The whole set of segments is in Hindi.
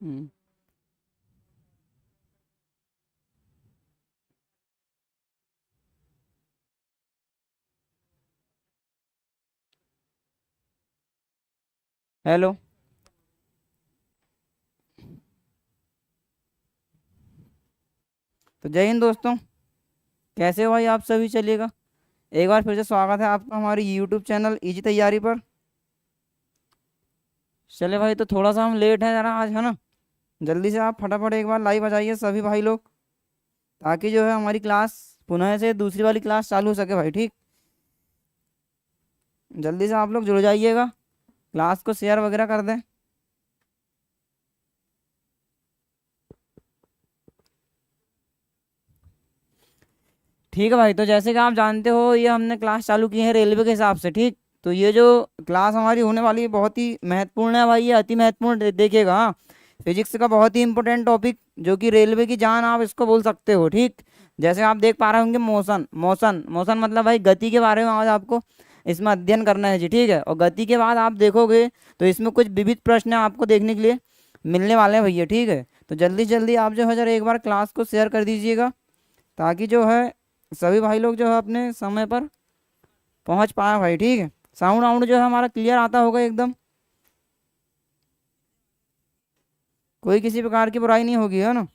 हम्म। हेलो। तो जय हिंद दोस्तों, कैसे हो भाई आप सभी? चलिएगा, एक बार फिर से स्वागत है आपका हमारे यूट्यूब चैनल इजी तैयारी पर। चले भाई, तो थोड़ा सा हम लेट हैं जरा आज, है ना। जल्दी से आप फटाफट एक बार लाइव आ जाइए सभी भाई लोग, ताकि जो है हमारी क्लास पुनः से दूसरी वाली क्लास चालू हो सके भाई। ठीक, जल्दी से आप लोग जुड़ जाइएगा, क्लास को शेयर वगैरह कर दें। ठीक है भाई, तो जैसे कि आप जानते हो ये हमने क्लास चालू की है रेलवे के हिसाब से। ठीक, तो ये जो क्लास हमारी होने वाली है बहुत ही महत्वपूर्ण है भाई, ये अति महत्वपूर्ण देखिएगा। हाँ, फिजिक्स का बहुत ही इंपॉर्टेंट टॉपिक, जो कि रेलवे की जान आप इसको बोल सकते हो। ठीक, जैसे आप देख पा रहे होंगे, मोशन मोशन मोशन मतलब भाई गति के बारे में आज आपको इसमें अध्ययन करना है जी। ठीक है, और गति के बाद आप देखोगे तो इसमें कुछ विविध प्रश्न आपको देखने के लिए मिलने वाले हैं भैया। ठीक है, तो जल्दी जल्दी आप जो है जरा एक बार क्लास को शेयर कर दीजिएगा, ताकि जो है सभी भाई लोग जो है अपने समय पर पहुंच पाए भाई। ठीक है, साउंड आउंड जो है हमारा क्लियर आता होगा एकदम, कोई किसी प्रकार की बुराई नहीं होगी, है ना।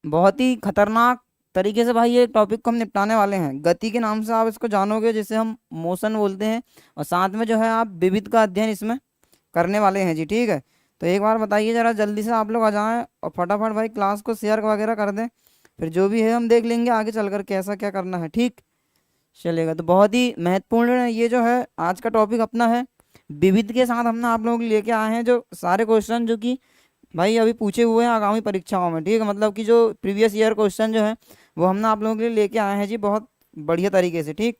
बहुत ही खतरनाक तरीके से भाई ये टॉपिक को हम निपटाने वाले हैं। गति के नाम से आप इसको जानोगे, जिसे हम मोशन बोलते हैं, और साथ में जो है आप विविध का अध्ययन इसमें करने वाले हैं जी। ठीक है, तो एक बार बताइए जरा जल्दी से आप लोग आ जाएं और फटाफट भाई क्लास को शेयर वगैरह कर दें, फिर जो भी है हम देख लेंगे आगे चलकर कैसा क्या करना है। ठीक, चलेगा। तो बहुत ही महत्वपूर्ण ये जो है आज का टॉपिक अपना है, विविध के साथ हमने आप लोग लेके आए हैं जो सारे क्वेश्चन जो कि भाई अभी पूछे हुए हैं आगामी परीक्षाओं में। ठीक है, मतलब कि जो प्रीवियस ईयर क्वेश्चन जो है वो हमने आप लोगों के लिए लेके आए हैं जी, बहुत बढ़िया तरीके से। ठीक,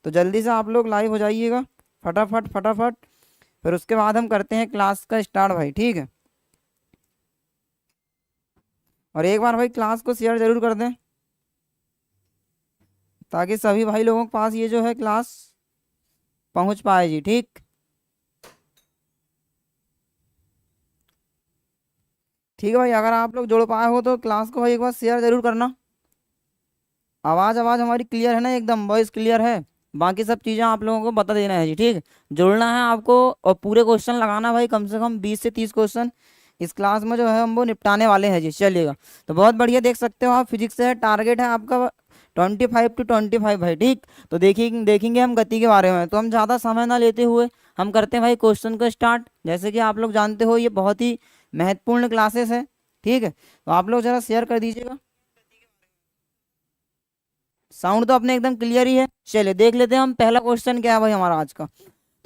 तो जल्दी से आप लोग लाइव हो जाइएगा फटाफट फटाफट, फिर उसके बाद हम करते हैं क्लास का स्टार्ट भाई। ठीक है, और एक बार भाई क्लास को शेयर जरूर कर दें, ताकि सभी भाई लोगों के पास ये जो है क्लास पहुंच पाए जी। ठीक, ठीक है भाई, अगर आप लोग जुड़ पाए हो तो क्लास को भाई एक बार शेयर जरूर करना। आवाज़ आवाज़ हमारी क्लियर है ना, एकदम वॉइस क्लियर है। बाकी सब चीज़ें आप लोगों को बता देना है जी। ठीक है, जुड़ना है आपको, और पूरे क्वेश्चन लगाना भाई, कम से कम 20 से 30 क्वेश्चन इस क्लास में जो है हम वो निपटाने वाले हैं जी। चलिएगा, तो बहुत बढ़िया, देख सकते हो आप, फिजिक्स से टारगेट है आपका 25 to 25 भाई। ठीक, तो देखेंगे देखेंगे हम गति के बारे में, तो हम ज़्यादा समय ना लेते हुए हम करते हैं भाई क्वेश्चन को स्टार्ट। जैसे कि आप लोग जानते हो ये बहुत ही महत्वपूर्ण क्लासेस है। ठीक है, तो आप लोग ज़रा शेयर कर दीजिएगा। साउंड तो अपने एकदम क्लियर ही है। चलिए देख लेते हैं हम पहला क्वेश्चन क्या है भाई हमारा आज का।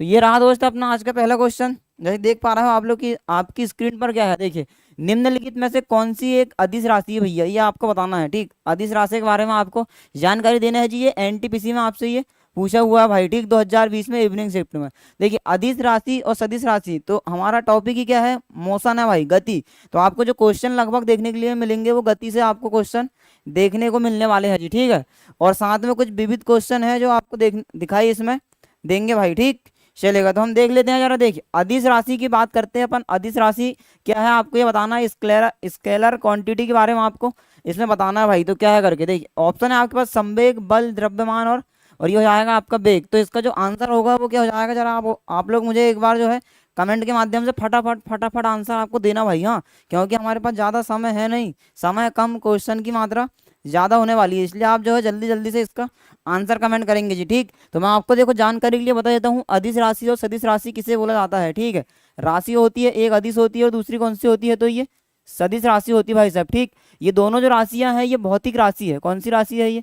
तो ये रहा दोस्त अपना आज का पहला क्वेश्चन, जैसे देख पा रहे हो आप लोग की आपकी स्क्रीन पर क्या है, देखिए। निम्नलिखित में से कौन सी एक अदिश राशि है भैया, ये आपको बताना है। ठीक, अदिश राशि के बारे में आपको जानकारी देना है जी। ये एनटीपीसी में आपसे ये पूछा हुआ है भाई। ठीक, 2020 में इवनिंग शिफ्ट में। देखिए, अदिश राशि और सदिश राशि, तो हमारा टॉपिक ही क्या है, मोशन है भाई, गति। तो आपको जो क्वेश्चन लगभग देखने के लिए मिलेंगे वो गति से आपको क्वेश्चन देखने को मिलने वाले हैं जी। ठीक है, और साथ में कुछ विविध क्वेश्चन है जो आपको दिखाई इसमें देंगे भाई। ठीक, चलेगा, तो हम देख लेते हैं जरा। देखिए, अदिश राशि की बात करते हैं अपन। अदिश राशि क्या है आपको ये बताना है, स्केलर स्केलर क्वांटिटी के बारे में आपको इसमें बताना है भाई। तो क्या है करके देखिए, ऑप्शन है आपके पास संवेग, बल, द्रव्यमान और ये हो जाएगा आपका वेग। तो इसका जो आंसर होगा वो क्या हो जाएगा, जरा आप लोग मुझे एक बार जो है कमेंट के माध्यम से फटाफट फटाफट आंसर आपको देना भाई। हाँ, क्योंकि हमारे पास ज़्यादा समय है नहीं, समय कम, क्वेश्चन की मात्रा ज़्यादा होने वाली है, इसलिए आप जो है जल्दी जल्दी से इसका आंसर कमेंट करेंगे जी। ठीक, तो मैं आपको देखो जानकारी के लिए बता देता हूँ, अदिश राशि और सदिश राशि किसे बोला जाता है। ठीक है, राशि होती है एक, अदिश होती है और दूसरी कौन सी होती है, तो ये सदिश राशि होती है भाई साहब। ठीक, ये दोनों जो राशियां हैं ये भौतिक राशि है। कौन सी राशि है, ये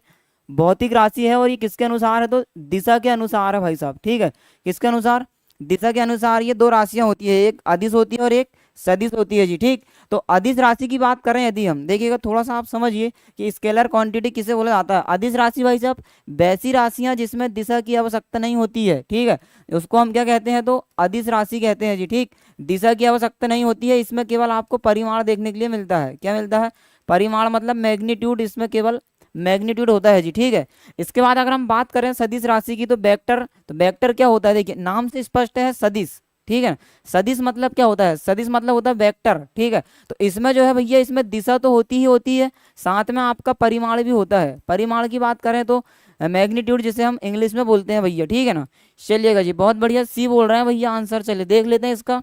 भौतिक राशि है, और ये किसके अनुसार है, तो दिशा के अनुसार है भाई साहब। ठीक है, किसके अनुसार, दिशा के अनुसार ये दो राशियां होती है, एक अदिश होती है और एक सदिश होती है जी। ठीक, तो अदिश राशि की बात करें यदि हम देखिएगा, थोड़ा सा आप समझिए कि स्केलर क्वांटिटी किसे बोला जाता है। अदिश राशि भाई साहब वैसी राशियां जिसमें दिशा की आवश्यकता नहीं होती है। ठीक है, उसको हम क्या कहते हैं, तो अदिश राशि कहते हैं जी। ठीक, दिशा की आवश्यकता नहीं होती है, इसमें केवल आपको परिमाण देखने के लिए मिलता है। क्या मिलता है, परिमाण मतलब मैग्नीट्यूड, इसमें केवल मैग्नीट्यूड होता है जी, ठीक है। इसके बाद अगर हम बात करें सदिश राशि की, तो वेक्टर, तो वेक्टर क्या होता है, देखिए नाम से स्पष्ट है, सदिश, ठीक है। सदिश मतलब क्या होता है, सदिश मतलब होता है वेक्टर, ठीक है। तो इसमें जो है भैया, इसमें दिशा तो होती ही होती है, साथ में आपका परिमाण भी होता है। परिमाण की बात करें तो मैग्नीट्यूड, जिसे हम इंग्लिश में बोलते हैं भैया, ठीक है ना। चलिएगा जी, बहुत बढ़िया, सी बोल रहे हैं भैया आंसर। चलिए देख लेते हैं इसका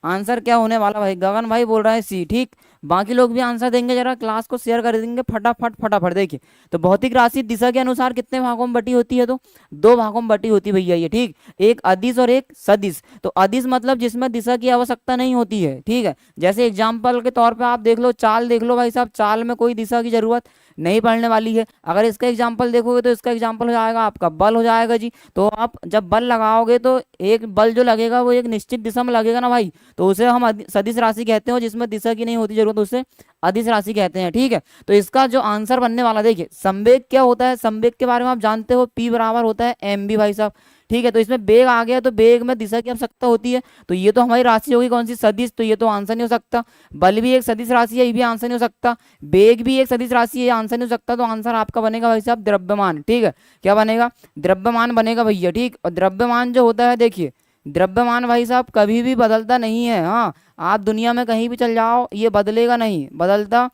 आंसर क्या होने वाला। भाई गगन भाई बोल रहा है सी, ठीक। बाकी लोग भी आंसर देंगे, जरा क्लास को शेयर कर देंगे फटाफट फटाफट। देखिए, तो भौतिक राशि दिशा के अनुसार कितने भागों में बटी होती है, तो दो भागों में बटी होती है भैया ये, ठीक। एक अदिश और एक सदिश। तो अदिश मतलब जिसमें दिशा की आवश्यकता नहीं होती है, ठीक है। जैसे एग्जाम्पल के तौर पर आप देख लो, चाल देख लो भाई साहब, चाल में कोई दिशा की जरूरत नहीं पड़ने वाली है। अगर इसका एग्जाम्पल देखोगे तो इसका एग्जाम्पल हो जाएगा आपका बल हो जाएगा जी। तो आप जब बल लगाओगे तो एक बल जो लगेगा वो एक निश्चित दिशा में लगेगा ना भाई, तो उसे हम सदिश राशि कहते हैं, जिसमें दिशा की नहीं होती जरूरत, उसे अदिश राशि कहते हैं, ठीक है। तो इसका जो आंसर बनने वाला, देखिए संवेग क्या होता है, संवेग के बारे में आप जानते हो, P बराबर होता है mv भाई साहब, ठीक है। तो इसमें बेग आ गया, तो बेग में दिशा की आवश्यकता होती है, तो ये तो हमारी राशि होगी कौन सी, सदिश, तो ये तो आंसर नहीं हो सकता। बल भी एक सदिश राशि है, ये भी आंसर नहीं हो सकता। बेग भी एक सदिश राशि है, ये आंसर नहीं हो सकता। तो आंसर आपका बनेगा भाई साहब द्रव्यमान, ठीक है। क्या बनेगा, द्रव्यमान बनेगा भैया, ठीक। और द्रव्यमान जो होता है, देखिए द्रव्यमान भाई साहब कभी भी बदलता नहीं है, हाँ। आप दुनिया में कहीं भी चल जाओ, ये बदलेगा नहीं, बदलता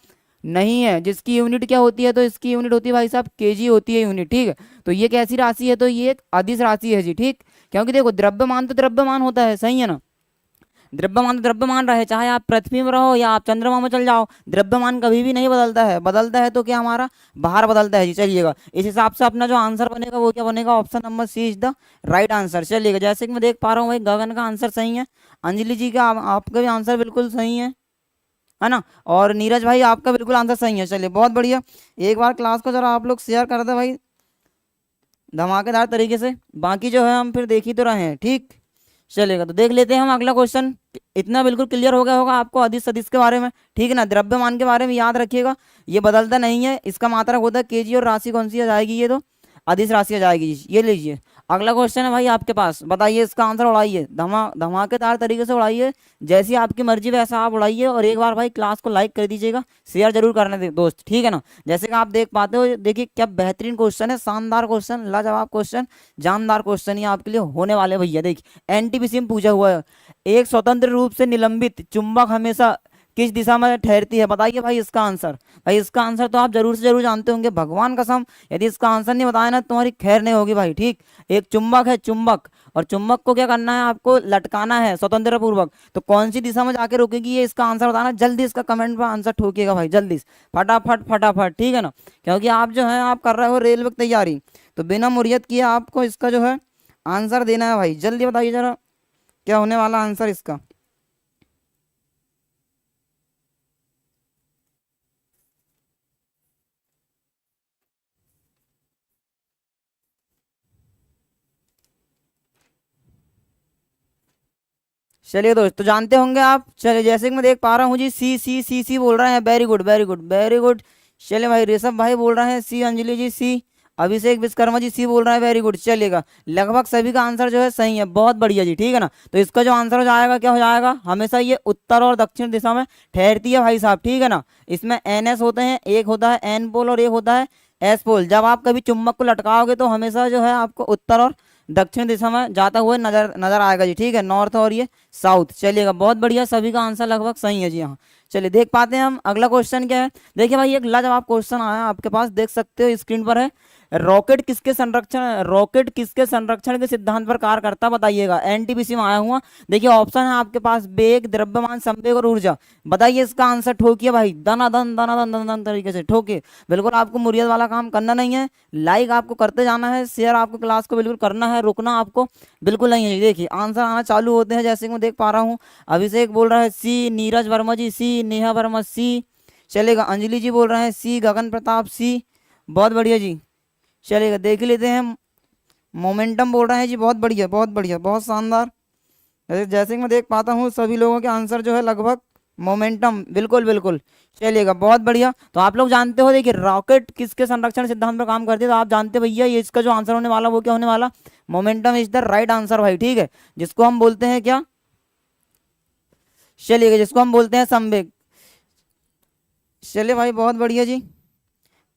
नहीं है। जिसकी यूनिट क्या होती है, तो इसकी यूनिट होती है भाई साहब केजी होती है यूनिट, ठीक है। तो ये कैसी राशि है, तो ये एक अदिश राशि है जी, ठीक। क्योंकि देखो द्रव्यमान तो द्रव्यमान होता है, सही है ना। द्रव्यमान तो द्रव्यमान रहे, चाहे आप पृथ्वी में रहो या आप चंद्रमा में चल जाओ, द्रव्यमान कभी भी नहीं बदलता है। बदलता है तो क्या हमारा बाहर बदलता है जी। चलिएगा, इस हिसाब से अपना जो आंसर बनेगा वो क्या बनेगा, option number C is the right answer. चलिएगा, जैसे कि मैं देख पा रहा हूँ भाई गगन का आंसर सही है, अंजलि जी का आपका भी आंसर बिल्कुल सही है ना, और नीरज भाई आपका बिल्कुल आंसर सही है। चलिए बहुत बढ़िया, एक बार क्लास को जरा आप लोग शेयर कर दे भाई धमाकेदार तरीके से। बाकी जो है हम फिर देख ही तो रहे हैं, ठीक। चलेगा, तो देख लेते हैं हम अगला क्वेश्चन। इतना बिल्कुल क्लियर हो गया होगा आपको अदिश सदिश के बारे में, ठीक है ना। द्रव्यमान के बारे में याद रखिएगा, ये बदलता नहीं है, इसका मात्रक होता है केजी, और राशि कौन सी आ जाएगी, ये तो अदिश राशि आ जाएगी। ये लीजिए अगला क्वेश्चन है भाई आपके पास, बताइए इसका आंसर उड़ाइए, धमाकेदार तरीके से उड़ाइए, जैसी आपकी मर्जी वैसा आप उड़ाइए। और एक बार भाई क्लास को लाइक कर दीजिएगा, शेयर जरूर करने दे दोस्त, ठीक है ना। जैसे कि आप देख पाते हो, देखिए क्या बेहतरीन क्वेश्चन है, शानदार क्वेश्चन, लाजवाब क्वेश्चन, जानदार क्वेश्चन ये आपके लिए होने वाले भैया। देखिए एनटीपीसी में पूछा हुआ है, एक स्वतंत्र रूप से निलंबित चुंबक हमेशा किस दिशा में ठहरती है, बताइए भाई इसका आंसर। भाई इसका आंसर तो आप जरूर से जरूर जानते होंगे, भगवान कसम यदि इसका आंसर नहीं बताया ना तुम्हारी खैर नहीं होगी भाई, ठीक। एक चुंबक है, चुंबक, और चुंबक को क्या करना है, आपको लटकाना है स्वतंत्र पूर्वक, तो कौन सी दिशा में जाके रुकेगी, ये इसका आंसर बताना। जल्दी इसका कमेंट में आंसर ठोकिएगा भाई, जल्दी फटाफट फटाफट, ठीक है ना। क्योंकि आप जो है आप कर रहे हो रेलवे की तैयारी, तो बिना मुरियत किए आपको इसका जो है आंसर देना है भाई। जल्दी बताइए जरा क्या होने वाला आंसर इसका। चलिए दोस्त, तो जानते होंगे आप। चलिए जैसे कि मैं देख पा रहा हूँ जी, सी सी सी सी बोल रहे हैं, very good very good very good. चलिए भाई ऋषभ भाई बोल रहे हैं सी, अंजलि जी सी, अभिषेक विश्वकर्मा जी सी बोल रहे हैं, वेरी गुड। चलिएगा, लगभग सभी का आंसर जो है सही है, बहुत बढ़िया जी, ठीक है ना। तो इसका जो आंसर हो जाएगा क्या हो जाएगा, हमेशा ये उत्तर और दक्षिण दिशा में ठहरती है भाई साहब, ठीक है ना। इसमें एन एस होते हैं, एक होता है एन पोल और एक होता है एस पोल। जब आप कभी चुंबक को लटकाओगे तो हमेशा जो है आपको उत्तर और दक्षिण दिशा में जाता हुआ नजर नजर आएगा जी, ठीक है, नॉर्थ और ये साउथ। चलिएगा बहुत बढ़िया, सभी का आंसर लगभग सही है जी। हाँ चलिए देख पाते हैं हम अगला क्वेश्चन क्या है। देखिए भाई एक लाजवाब क्वेश्चन आया आपके पास, देख सकते हो स्क्रीन पर है, रॉकेट किसके संरक्षण के सिद्धांत पर कार्य करता, बताइएगा। एनटीपीसी में आया हुआ, देखिए ऑप्शन है आपके पास वेग, द्रव्यमान, संवेग और ऊर्जा। बताइए इसका आंसर, ठोकिए भाई, दन तरीके से ठोके। बिल्कुल आपको मुरियत वाला काम करना नहीं है, लाइक आपको करते जाना है, शेयर आपको क्लास को बिल्कुल करना है, रुकना आपको बिल्कुल नहीं है। देखिए आंसर आना चालू होते हैं, जैसे कि मैं देख पा रहा हूँ। अभिषेक बोल रहा है सी, नीरज वर्मा जी सी, नेहा वर्मा सी, चलेगा, अंजलि जी बोल रहे हैं सी, गगन प्रताप सी, बहुत बढ़िया जी। चलेगा, देख लेते हैं। मोमेंटम बोल रहे हैं जी, बहुत बढ़िया बहुत बढ़िया, बहुत शानदार। जैसे कि मैं देख पाता हूँ सभी लोगों के आंसर जो है लगभग मोमेंटम, बिल्कुल बिल्कुल। चलिएगा बहुत बढ़िया। तो आप लोग जानते हो, देखिए रॉकेट किसके संरक्षण सिद्धांत पर काम करती है, तो आप जानते भैया ये इसका जो आंसर होने वाला वो क्या होने वाला, momentum is the right answer भाई, ठीक है। जिसको हम बोलते हैं क्या, चलिएगा जिसको हम बोलते हैं संवेग। चलिए भाई बहुत बढ़िया जी,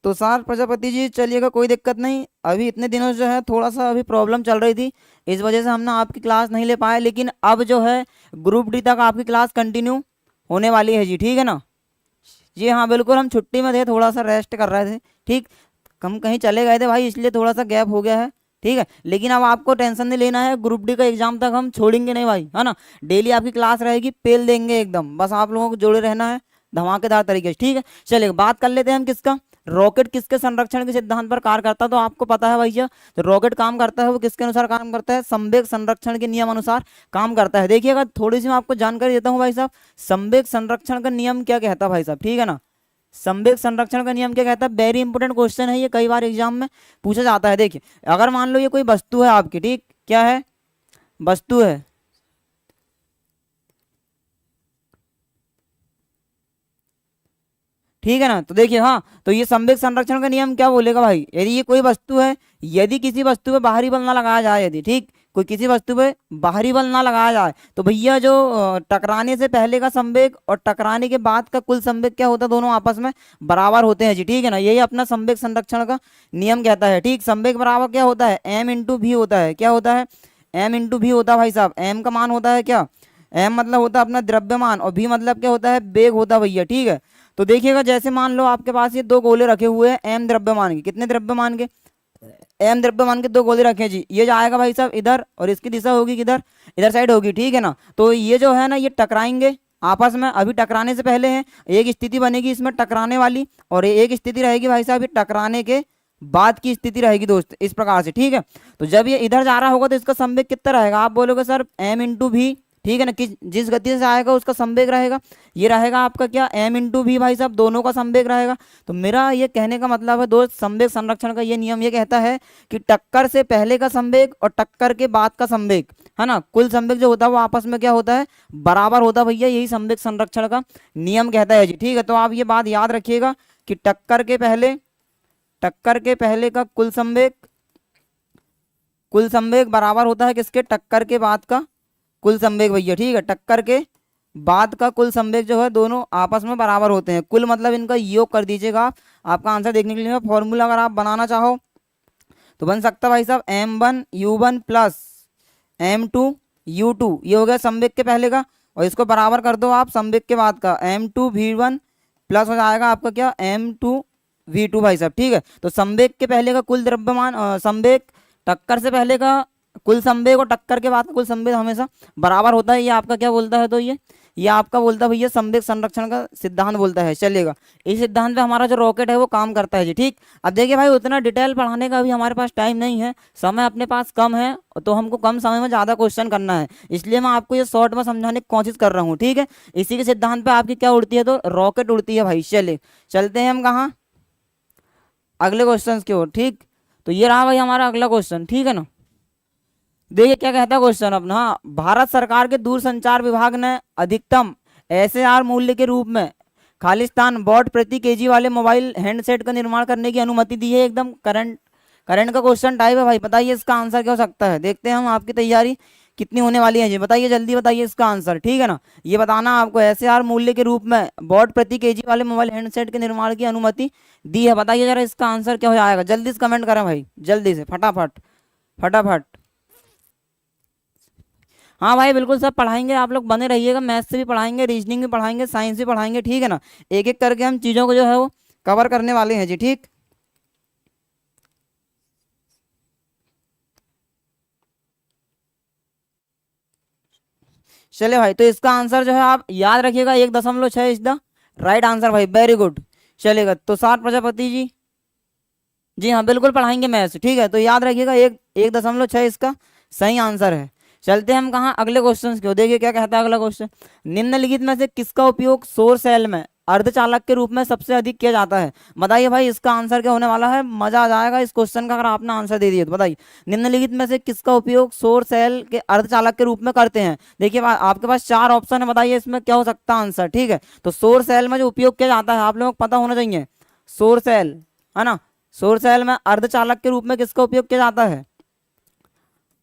तुषार प्रजापति जी चलिएगा, कोई दिक्कत नहीं। अभी इतने दिनों से जो है थोड़ा सा अभी प्रॉब्लम चल रही थी, इस वजह से हमने आपकी क्लास नहीं ले पाए, लेकिन अब जो है ग्रुप डी तक आपकी क्लास कंटिन्यू होने वाली है जी, ठीक है ना जी। हाँ बिल्कुल, हम छुट्टी में थे, थोड़ा सा रेस्ट कर रहे थे, ठीक। हम कहीं चले गए थे भाई, इसलिए थोड़ा सा गैप हो गया है, ठीक है। लेकिन अब आपको टेंशन नहीं लेना है, ग्रुप डी का एग्जाम तक हम छोड़ेंगे नहीं भाई, है ना। डेली आपकी क्लास रहेगी, पेल देंगे एकदम, बस आप लोगों को जुड़े रहना है धमाकेदार तरीके से, ठीक है। चलिए बात कर लेते हैं हम किसका, रॉकेट किसके संरक्षण के सिद्धांत पर कार्य करता है, तो आपको पता है भैया, तो रॉकेट काम करता है वो किसके अनुसार काम करता है, संवेग संरक्षण के नियम अनुसार काम करता है। देखिएगा थोड़ी सी मैं आपको जानकारी देता हूँ भाई साहब, संवेग संरक्षण का नियम क्या कहता है भाई साहब, ठीक है ना। संवेग संरक्षण का नियम क्या कहता है, वेरी इंपोर्टेंट क्वेश्चन है ये, कई बार एग्जाम में पूछा जाता है। देखिए अगर मान लो ये कोई वस्तु है आपकी, ठीक, क्या है, वस्तु है, ठीक है ना। तो देखिए हाँ, तो ये संवेग संरक्षण का नियम क्या बोलेगा भाई, यदि ये कोई वस्तु है, यदि किसी वस्तु पे बाहरी बल ना लगाया जाए, यदि ठीक कोई किसी वस्तु पे बाहरी बल ना लगाया जाए, तो भैया जो टकराने से पहले का संवेग और टकराने के बाद का कुल संवेग क्या होता है, दोनों आपस में बराबर होते हैं जी, ठीक है ना। यही अपना संवेग संरक्षण का नियम कहता है, ठीक। संवेग बराबर क्या होता है, एम इंटू भी होता है, क्या होता है, एम इंटू भी होता है भाई साहब। एम का मान होता है क्या, एम मतलब होता है अपना द्रव्यमान, और भी मतलब क्या होता है, वेग होता है भैया, ठीक है। तो देखिएगा जैसे मान लो आपके पास ये दो गोले रखे हुए हैं एम द्रव्यमान के, कितने द्रव्यमान के, एम द्रव्यमान के दो गोले रखे हैं जी। ये जाएगा भाई साहब इधर, और इसकी दिशा होगी किधर, इधर साइड होगी, ठीक है ना। तो ये जो है ना ये टकराएंगे आपस में, अभी टकराने से पहले है, एक स्थिति बनेगी इसमें टकराने वाली, और एक स्थिति रहेगी भाई साहब ये टकराने के बाद की स्थिति रहेगी दोस्त, इस प्रकार से, ठीक है। तो जब ये इधर जा रहा होगा तो इसका संवेग कितना रहेगा, आप बोलोगे सर एम इंटू भी, ठीक है ना, किस जिस गति से आएगा उसका संवेग रहेगा, ये रहेगा आपका क्या, एम इंटू भी भाई साहब, दोनों का संवेग रहेगा। तो मेरा ये कहने का मतलब है दोस्त, संवेग संरक्षण का ये नियम ये कहता है कि टक्कर से पहले का संवेग और टक्कर के बाद का संवेग, है ना, कुल संवेग जो होता है वो आपस में क्या होता है, बराबर होता है भैया, यही संवेग संरक्षण का नियम कहता है जी, ठीक है। तो आप ये बात याद रखिएगा कि टक्कर के पहले का कुल संवेग बराबर होता है किसके, टक्कर के बाद का कुल संवेग भैया, ठीक है। टक्कर के बाद का कुल संवेग जो है दोनों आपस में बराबर होते हैं, कुल मतलब इनका योग कर दीजिएगा आप। आपका आंसर देखने के लिए फॉर्मूला अगर आप बनाना चाहो तो बन सकता है भाई साहब m1u1 प्लस m2u2, ये हो गया संवेग के पहले का, और इसको बराबर कर दो आप संवेग के बाद का m2v1 प्लस हो जाएगा आपका क्या, m2v2 भाई साहब, ठीक है। तो संवेग के पहले का कुल द्रव्यमान, संवेग टक्कर से पहले का कुल संवेग और टक्कर के बाद का कुल संवेग हमेशा बराबर होता है, ये आपका क्या बोलता है, तो ये आपका बोलता है भैया संवेग संरक्षण का सिद्धांत बोलता है। चलेगा, इस सिद्धांत पे हमारा जो रॉकेट है वो काम करता है जी, ठीक। अब देखिए भाई उतना डिटेल पढ़ाने का अभी हमारे पास टाइम नहीं है, समय अपने पास कम है, तो हमको कम समय में ज़्यादा क्वेश्चन करना है, इसलिए मैं आपको ये शॉर्ट में समझाने की कोशिश कर रहा हूँ, ठीक है। इसी के सिद्धांत पे आपकी क्या उड़ती है, तो रॉकेट उड़ती है भाई। चलते हैं हम कहाँ, अगले क्वेश्चन की ओर, ठीक। तो ये रहा भाई हमारा अगला क्वेश्चन, ठीक है ना। देखिए क्या कहता है क्वेश्चन अपना, हाँ, भारत सरकार के दूरसंचार विभाग ने अधिकतम SAR मूल्य के रूप में खालिस्तान वॉट प्रति केजी वाले मोबाइल हैंडसेट का निर्माण करने की अनुमति दी है। एकदम करंट का क्वेश्चन टाइप है भाई, बताइए इसका आंसर क्या हो सकता है। देखते हैं हम आपकी तैयारी कितनी होने वाली है जी, बताइए जल्दी बताइए इसका आंसर, ठीक है ना। ये बताना आपको, SAR मूल्य के रूप में वॉट प्रति केजी वाले मोबाइल हैंडसेट के निर्माण की अनुमति दी है। बताइए जरा इसका आंसर क्या हो जाएगा, जल्दी से कमेंट करें भाई, जल्दी से फटाफट फटाफट। हाँ भाई बिल्कुल सब पढ़ाएंगे, आप लोग बने रहिएगा, मैथ्स से भी पढ़ाएंगे, रीजनिंग भी पढ़ाएंगे, साइंस भी पढ़ाएंगे, ठीक है ना। एक एक करके हम चीज़ों को जो है वो कवर करने वाले हैं जी, ठीक। चले भाई, तो इसका आंसर जो है आप याद रखिएगा 1.6 इज द राइट आंसर भाई, वेरी गुड। चलेगा, तो 7 प्रजापति जी, जी हाँ बिल्कुल पढ़ाएंगे मैथ्स, ठीक है। तो याद रखिएगा 1.6 इसका सही आंसर है। चलते हैं हम कहाँ, अगले क्वेश्चन को। देखिए क्या कहता है अगला क्वेश्चन, निम्नलिखित में से किसका उपयोग सौर सेल में अर्धचालक के रूप में सबसे अधिक किया जाता है। बताइए भाई इसका आंसर क्या होने वाला है, मजा आ जाएगा इस क्वेश्चन का अगर आपने आंसर दे दिया तो। बताइए निम्नलिखित में से किसका उपयोग सौर सेल के अर्धचालक के रूप में करते हैं। देखिए आपके पास 4 ऑप्शन है, बताइए इसमें क्या हो सकता है आंसर, ठीक है। तो सौर सेल में जो उपयोग किया जाता है आप लोगों को पता होना चाहिए, सौर सेल, है ना। सौर सेल में अर्धचालक के रूप में किसका उपयोग किया जाता है,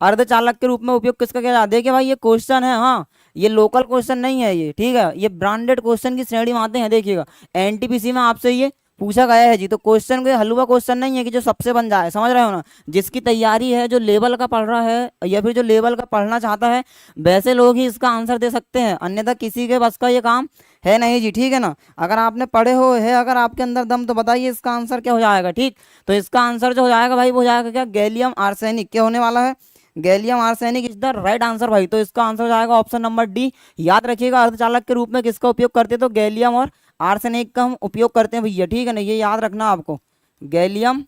अर्धचालक के रूप में उपयोग किसका किया जाता है। देखिए भाई ये क्वेश्चन है, हाँ ये लोकल क्वेश्चन नहीं है ये, ठीक है, ये ब्रांडेड क्वेश्चन की श्रेणी में आते हैं। देखिएगा NTPC में आपसे ये पूछा गया है जी। तो क्वेश्चन कोई हलवा क्वेश्चन नहीं है कि जो सबसे बन जाए, समझ रहे हो ना। जिसकी तैयारी है, जो लेवल का पढ़ रहा है या फिर जो लेवल का पढ़ना चाहता है, वैसे लोग ही इसका आंसर दे सकते हैं, अन्यथा किसी के बस का ये काम है नहीं जी, ठीक है ना। अगर आपने पढ़े हो है, अगर आपके अंदर दम, तो बताइए इसका आंसर क्या हो जाएगा। ठीक, तो इसका आंसर जो हो जाएगा भाई वो हो जाएगा क्या, गैलियम आर्सेनिक। क्या होने वाला है, gallium arsenic is the right answer भाई। तो इसका आंसर हो जाएगा ऑप्शन नंबर डी। याद रखिएगा, अर्धचालक के रूप में किसका उपयोग करते हैं, तो गैलियम और आर्सेनिक का हम उपयोग करते हैं भैया, ठीक है ना, ये याद रखना आपको। गैलियम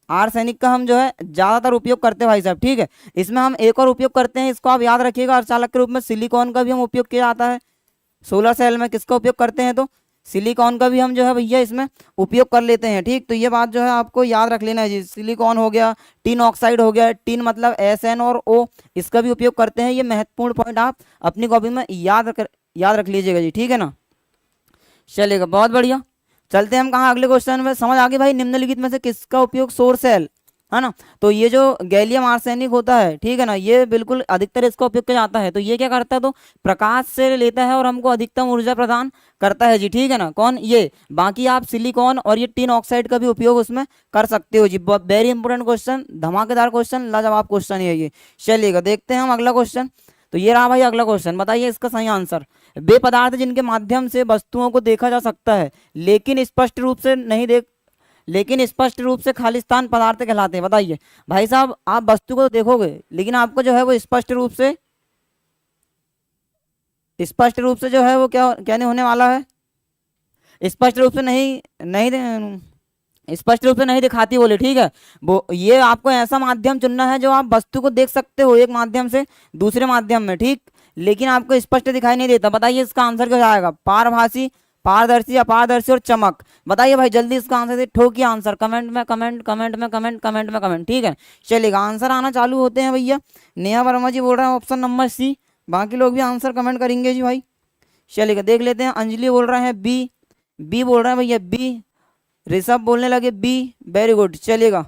आर्सेनिक का हम जो है ज्यादातर उपयोग करते हैं भाई साहब, ठीक है। इसमें हम एक और उपयोग करते हैं, इसको आप याद रखिएगा, अर्धचालक के रूप में सिलिकॉन का भी हम उपयोग किया जाता है। सोलर सेल में किसका उपयोग करते हैं, तो सिलिकॉन का भी हम जो है भैया इसमें उपयोग कर लेते हैं, ठीक। तो ये बात जो है आपको याद रख लेना है जी। सिलिकॉन हो गया, टिन ऑक्साइड हो गया, टिन मतलब SN और O, इसका भी उपयोग करते हैं। ये महत्वपूर्ण पॉइंट आप अपनी कॉपी में याद रख लीजिएगा जी, ठीक है ना। चलेगा, बहुत बढ़िया। चलते हैं हम कहाँ, अगले क्वेश्चन में। समझ आ गई भाई, निम्नलिखित में से किसका उपयोग सोर्स सेल, है ना। तो ये जो गैलियम आर्सेनिक होता है, ठीक है ना, ये बिल्कुल अधिकतर इसका उपयोग किया जाता है। तो ये क्या करता है, तो प्रकाश से लेता है और हमको अधिकतम ऊर्जा प्रदान करता है जी, ठीक है ना। कौन, ये। बाकी आप सिलिकॉन और ये टिन ऑक्साइड का भी उपयोग उसमें कर सकते हो जी। वेरी इंपॉर्टेंट क्वेश्चन, धमाकेदार क्वेश्चन, लाजवाब क्वेश्चन है ये। चलिएगा, देखते हैं हम अगला क्वेश्चन। तो ये रहा भाई अगला क्वेश्चन, बताइए इसका सही आंसर। वे पदार्थ जिनके माध्यम से वस्तुओं को देखा जा सकता है लेकिन स्पष्ट रूप से खालिस्तान पदार्थ कहलाते हैं। बताइए भाई साहब, आप वस्तु को तो देखोगे लेकिन आपको जो है वो स्पष्ट रूप से जो है वो क्या नहीं होने वाला है, स्पष्ट रूप से नहीं दिखाती, बोले, ठीक है। वो ये आपको ऐसा माध्यम चुनना है जो आप वस्तु को देख सकते हो एक माध्यम से दूसरे माध्यम में, ठीक, लेकिन आपको स्पष्ट दिखाई नहीं देता। बताइए इसका आंसर क्या जाएगा, पारभासी, पारदर्शी, अपारदर्शी और चमक। बताइए भाई जल्दी इसका आंसर दे, ठोकिए आंसर, कमेंट में कमेंट, ठीक है। चलिएगा, आंसर आना चालू होते हैं भैया। नेहा वर्मा जी बोल रहे हैं ऑप्शन नंबर सी, बाकी लोग भी आंसर कमेंट करेंगे जी भाई। चलिएगा, देख लेते हैं। अंजलि बोल रहे हैं बी, बी बोल रहे हैं भैया बी, ऋषभ बोलने लगे बी, वेरी गुड। चलिएगा,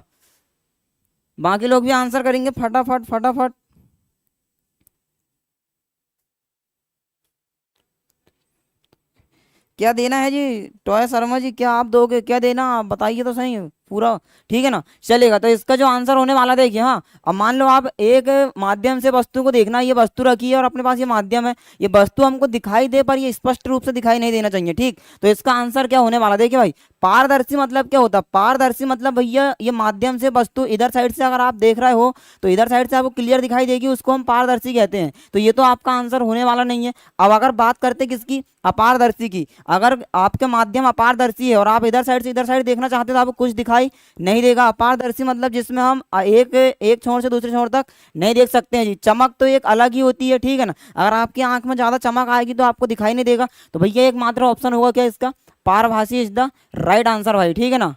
बाकी लोग भी आंसर करेंगे फटाफट फटाफट। क्या देना है जी टॉय शर्मा जी, क्या आप दोगे, क्या देना आप बताइए तो सही पूरा, ठीक है ना। चलेगा, तो इसका जो आंसर होने वाला देखिए, हाँ, अब मान लो आप एक माध्यम से वस्तु को देखना, ये वस्तु रखी है और अपने पास ये माध्यम है, ये वस्तु हमको दिखाई दे पर ये स्पष्ट रूप से दिखाई नहीं देना चाहिए, ठीक। तो इसका आंसर क्या होने वाला देखिए भाई, पारदर्शी मतलब क्या होता है, पारदर्शी मतलब भैया ये माध्यम से वस्तु इधर साइड से अगर आप देख रहे हो तो इधर साइड से आपको क्लियर दिखाई देगी, उसको हम पारदर्शी कहते हैं। तो ये तो आपका आंसर होने वाला नहीं है। अब अगर बात करते किसकी, अपारदर्शी की, अगर आपके माध्यम अपारदर्शी है और आप इधर साइड से इधर साइड देखना चाहते हो तो आपको कुछ दिखाई नहीं देगा। अपारदर्शी मतलब जिसमें हम एक छोर से दूसरे छोर तक नहीं देख सकते हैं जी। चमक तो एक अलग ही होती है, ठीक है ना, अगर आपकी आंख में ज्यादा चमक आएगी तो आपको दिखाई नहीं देगा। तो भैया एक मात्र ऑप्शन होगा क्या इसका, पारभासी इज द राइट आंसर भाई, ठीक है ना,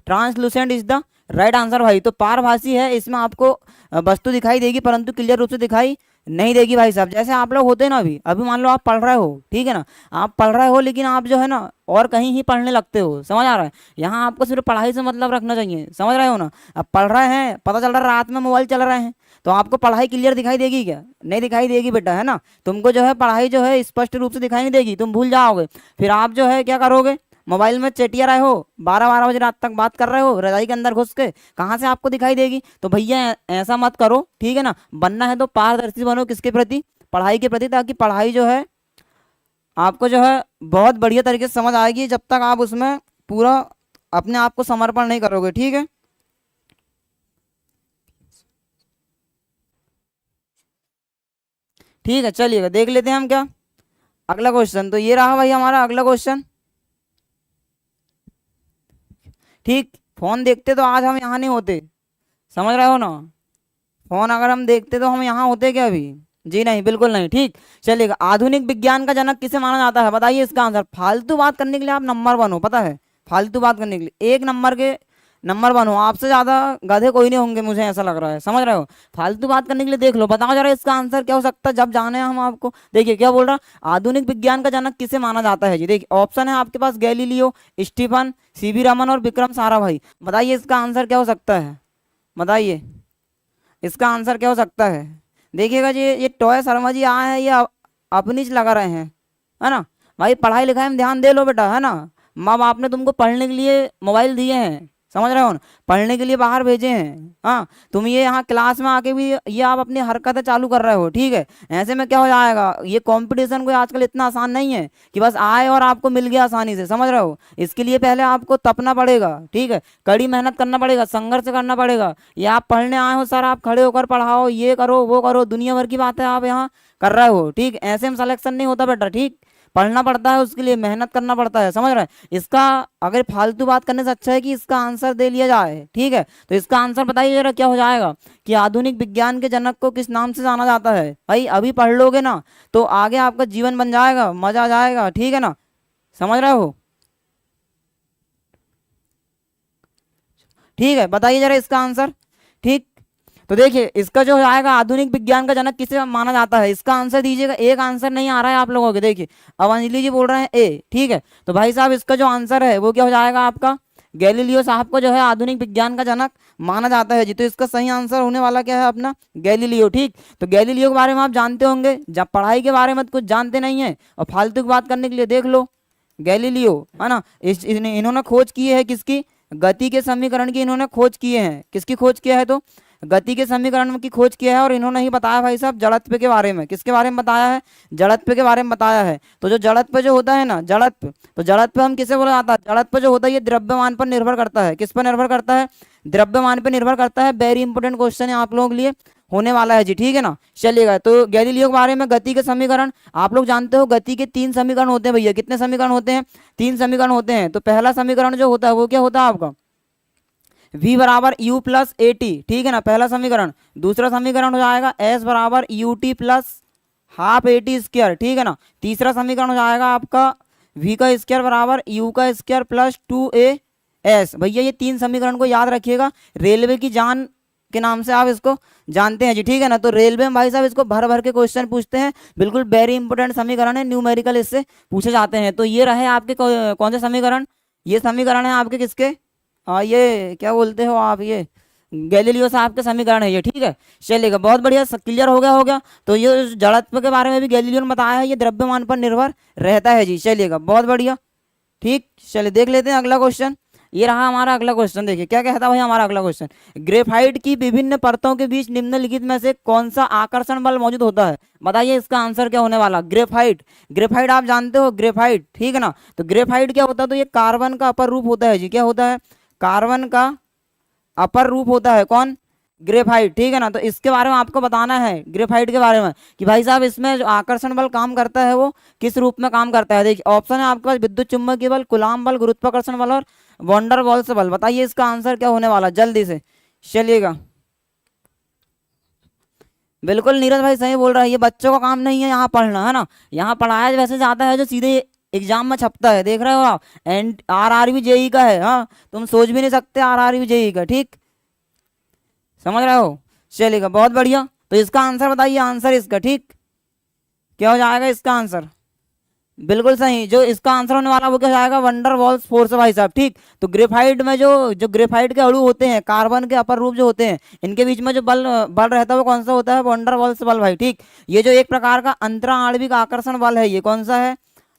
translucent is the right answer भाई। तो पारभासी है, इसमें आपको वस्तु दिखाई देगी परंतु क्लियर रूप से दिखाई नहीं देगी भाई साहब। जैसे आप लोग होते हैं ना, अभी मान लो आप पढ़ रहे हो, ठीक है ना, आप पढ़ रहे हो लेकिन आप जो है ना और कहीं ही पढ़ने लगते हो, समझ आ रहा है। यहाँ आपको सिर्फ पढ़ाई से मतलब रखना चाहिए, समझ रहे हो ना। अब पढ़ रहे हैं, पता चल रहा है रात में मोबाइल चल रहे हैं, तो आपको पढ़ाई क्लियर दिखाई देगी क्या, नहीं दिखाई देगी बेटा, है ना। तुमको जो है पढ़ाई जो है स्पष्ट रूप से दिखाई नहीं देगी, तुम भूल जाओगे। फिर आप जो है क्या करोगे, मोबाइल में चेटिया रहे हो, 12-12 बजे रात तक बात कर रहे हो रजाई के अंदर घुस के, कहाँ से आपको दिखाई देगी। तो भैया ऐसा मत करो, ठीक है ना। बनना है तो पारदर्शी बनो, किसके प्रति, पढ़ाई के प्रति, ताकि पढ़ाई जो है आपको जो है बहुत बढ़िया तरीके से समझ आएगी जब तक आप उसमें पूरा अपने आप को समर्पण नहीं करोगे, ठीक है। ठीक है, चलिएगा, देख लेते हैं हम क्या अगला क्वेश्चन। तो ये रहा भाई हमारा अगला क्वेश्चन, ठीक। फोन देखते तो आज हम यहाँ नहीं होते, समझ रहे हो ना। फोन अगर हम देखते तो हम यहाँ होते क्या अभी, जी नहीं, बिल्कुल नहीं, ठीक। चलिएगा, आधुनिक विज्ञान का जनक किसे माना जाता है, बताइए इसका आंसर। फालतू बात करने के लिए आप नंबर 1 हो, पता है, फालतू बात करने के लिए एक नंबर के नंबर 1 हो, आपसे ज्यादा गधे कोई नहीं होंगे, मुझे ऐसा लग रहा है, समझ रहे हो। फालतू बात करने के लिए देख लो, बताओ जरा इसका आंसर क्या हो सकता है, जब जाने हम आपको। देखिए क्या बोल रहा, आधुनिक विज्ञान का जनक किसे माना जाता है जी। देखिए ऑप्शन है आपके पास, गैलीलियो, स्टीफन, सीवी रमन और विक्रम साराभाई। बताइए इसका आंसर क्या हो सकता है, बताइए इसका आंसर क्या हो सकता है। देखिएगा जी, ये टॉय शर्मा जी आए हैं, ये अपनी लगा रहे हैं, है ना। भाई पढ़ाई लिखाई में ध्यान दे लो बेटा, है ना। माँ बाप ने तुमको पढ़ने के लिए मोबाइल दिए हैं, समझ रहे हो ना, पढ़ने के लिए बाहर भेजे हैं। हाँ, तुम ये यहाँ क्लास में आके भी ये आप अपनी हरकतें चालू कर रहे हो, ठीक है। ऐसे में क्या हो जाएगा, ये कंपटीशन कोई आजकल इतना आसान नहीं है कि बस आए और आपको मिल गया आसानी से, समझ रहे हो। इसके लिए पहले आपको तपना पड़ेगा, ठीक है, कड़ी मेहनत करना पड़ेगा, संघर्ष करना पड़ेगा। ये आप पढ़ने आए हो सर, आप खड़े होकर पढ़ाओ, ये करो वो करो, दुनिया भर की बातें आप यहाँ कर रहे हो, ठीक। ऐसे में सिलेक्शन नहीं होता बेटा, ठीक। पढ़ना पड़ता है, उसके लिए मेहनत करना पड़ता है, समझ रहे हैं। इसका अगर फालतू बात करने से अच्छा है कि इसका आंसर दे लिया जाए, ठीक है। तो इसका आंसर बताइए जरा क्या हो जाएगा कि आधुनिक विज्ञान के जनक को किस नाम से जाना जाता है। भाई अभी पढ़ लोगे ना तो आगे आपका जीवन बन जाएगा, मजा आ जाएगा, ठीक है ना, समझ रहे हो। ठीक है, बताइए जरा इसका आंसर, ठीक। तो देखिए इसका जो आएगा आधुनिक विज्ञान का जनक किसे माना जाता है, इसका आंसर दीजिएगा। एक आंसर नहीं आ रहा है आप लोगों के, देखिए अब अंजलि जी बोल रहे हैं ए, ठीक है। तो भाई साहब इसका जो आंसर है वो क्या हो जाएगा आपका, गैलीलियो साहब को जो है आधुनिक विज्ञान का जनक माना जाता है जी। तो इसका सही आंसर होने वाला क्या है अपना, गैलीलियो, ठीक। तो गैलीलियो के बारे में आप जानते होंगे, जब पढ़ाई के बारे में कुछ जानते नहीं है और फालतू की बात करने के लिए देख लो, गैलीलियो, है ना। इन्होंने खोज की है किसकी, गति के समीकरण की इन्होंने खोज किए हैं। किसकी खोज किया है, तो गति के समीकरण की खोज किया है। और इन्होंने ही बताया भाई साहब जड़त्व के बारे में, किसके बारे में बताया है, जड़त्व के बारे में बताया है। तो जो जड़त्व जो होता है ना, जड़त्व, तो जड़त्व हम किसे बोला जाता है, जड़त्व जो होता है ये द्रव्यमान पर निर्भर करता है। किस पर निर्भर करता है, द्रव्यमान पर निर्भर करता है। वेरी इंपोर्टेंट क्वेश्चन है आप लोगों के लिए होने वाला है जी, ठीक है ना। चलिएगा, तो गैलीलियो के बारे में गति के समीकरण आप लोग जानते हो, गति के 3 समीकरण होते हैं भैया। कितने समीकरण होते हैं, 3 समीकरण होते हैं। तो पहला समीकरण जो होता है वो क्या होता है आपका, v बराबर u प्लस ए टी, ठीक है ना, पहला समीकरण। दूसरा समीकरण हो जाएगा s बराबर U T plus half A T square, ठीक है ना। तीसरा समीकरण हो जाएगा आपका v का स्क्वायर बराबर u का स्क्वायर प्लस 2as। भैया ये 3 समीकरण को याद रखिएगा, रेलवे की जान के नाम से आप इसको जानते हैं जी, ठीक है ना। तो रेलवे में भाई साहब इसको भर भर के क्वेश्चन पूछते हैं, बिल्कुल वेरी इंपोर्टेंट समीकरण है, न्यूमेरिकल इससे पूछे जाते हैं। तो ये रहे आपके कौन से समीकरण, ये समीकरण है आपके किसके, ये क्या बोलते हो आप, ये गैलीलियो साहब के समीकरण है ये, ठीक है। चलिएगा, बहुत बढ़िया, क्लियर हो गया। तो ये जड़त्व के बारे में भी गैलीलियो ने बताया है, ये द्रव्यमान पर निर्भर रहता है जी। चलिएगा, बहुत बढ़िया, ठीक। चलिए देख लेते हैं अगला क्वेश्चन। ये रहा हमारा अगला क्वेश्चन, देखिए क्या कहता है भाई हमारा अगला क्वेश्चन। ग्रेफाइट की विभिन्न परतों के बीच निम्नलिखित में से कौन सा आकर्षण बल मौजूद होता है, बताइए इसका आंसर क्या होने वाला। ग्रेफाइट, ग्रेफाइट आप जानते हो, ग्रेफाइट, ठीक है ना। तो ग्रेफाइट क्या होता है, तो ये कार्बन का अपर रूप होता है जी। क्या होता है, कार्बन का अपर रूप होता है, कौन, ग्रेफाइट, ठीक है ना। तो इसके बारे में आपको बताना है ग्रेफाइट के बारे में कि भाई साहब इसमें जो आकर्षण बल काम करता है वो किस रूप में काम करता है। देखिए ऑप्शन है आपके पास, विद्युत चुंबकीय बल, कूलाम बल, गुरुत्वाकर्षण बल और वॉन्डर वॉल्स बल। बताइए इसका आंसर क्या होने वाला, जल्दी से। चलिएगा, बिल्कुल नीरज भाई सही बोल रहा है, ये बच्चों का काम नहीं है यहाँ पढ़ना, है ना। यहाँ पढ़ाया वैसे जाता है जो सीधे एग्जाम में छपता है, देख रहे हो आप, एंड RRB जेई का है। हाँ, तुम सोच भी नहीं सकते RRB जेई का, ठीक, समझ रहे हो। चलेगा, बहुत बढ़िया। तो इसका आंसर बताइए, आंसर इसका, ठीक, क्या हो जाएगा इसका आंसर, बिल्कुल सही। जो इसका आंसर होने वाला वो क्या हो जाएगा, वंडर वॉल्स फोर्स भाई साहब, ठीक। तो ग्रेफाइट में जो ग्रेफाइट के अणु होते हैं, कार्बन के अपर रूप जो होते हैं, इनके बीच में जो बल रहता है वो कौन सा होता है, वंडर वॉल्स बल भाई, ठीक। ये जो एक प्रकार का अंतरा आणविक आकर्षण बल है, ये कौन सा है,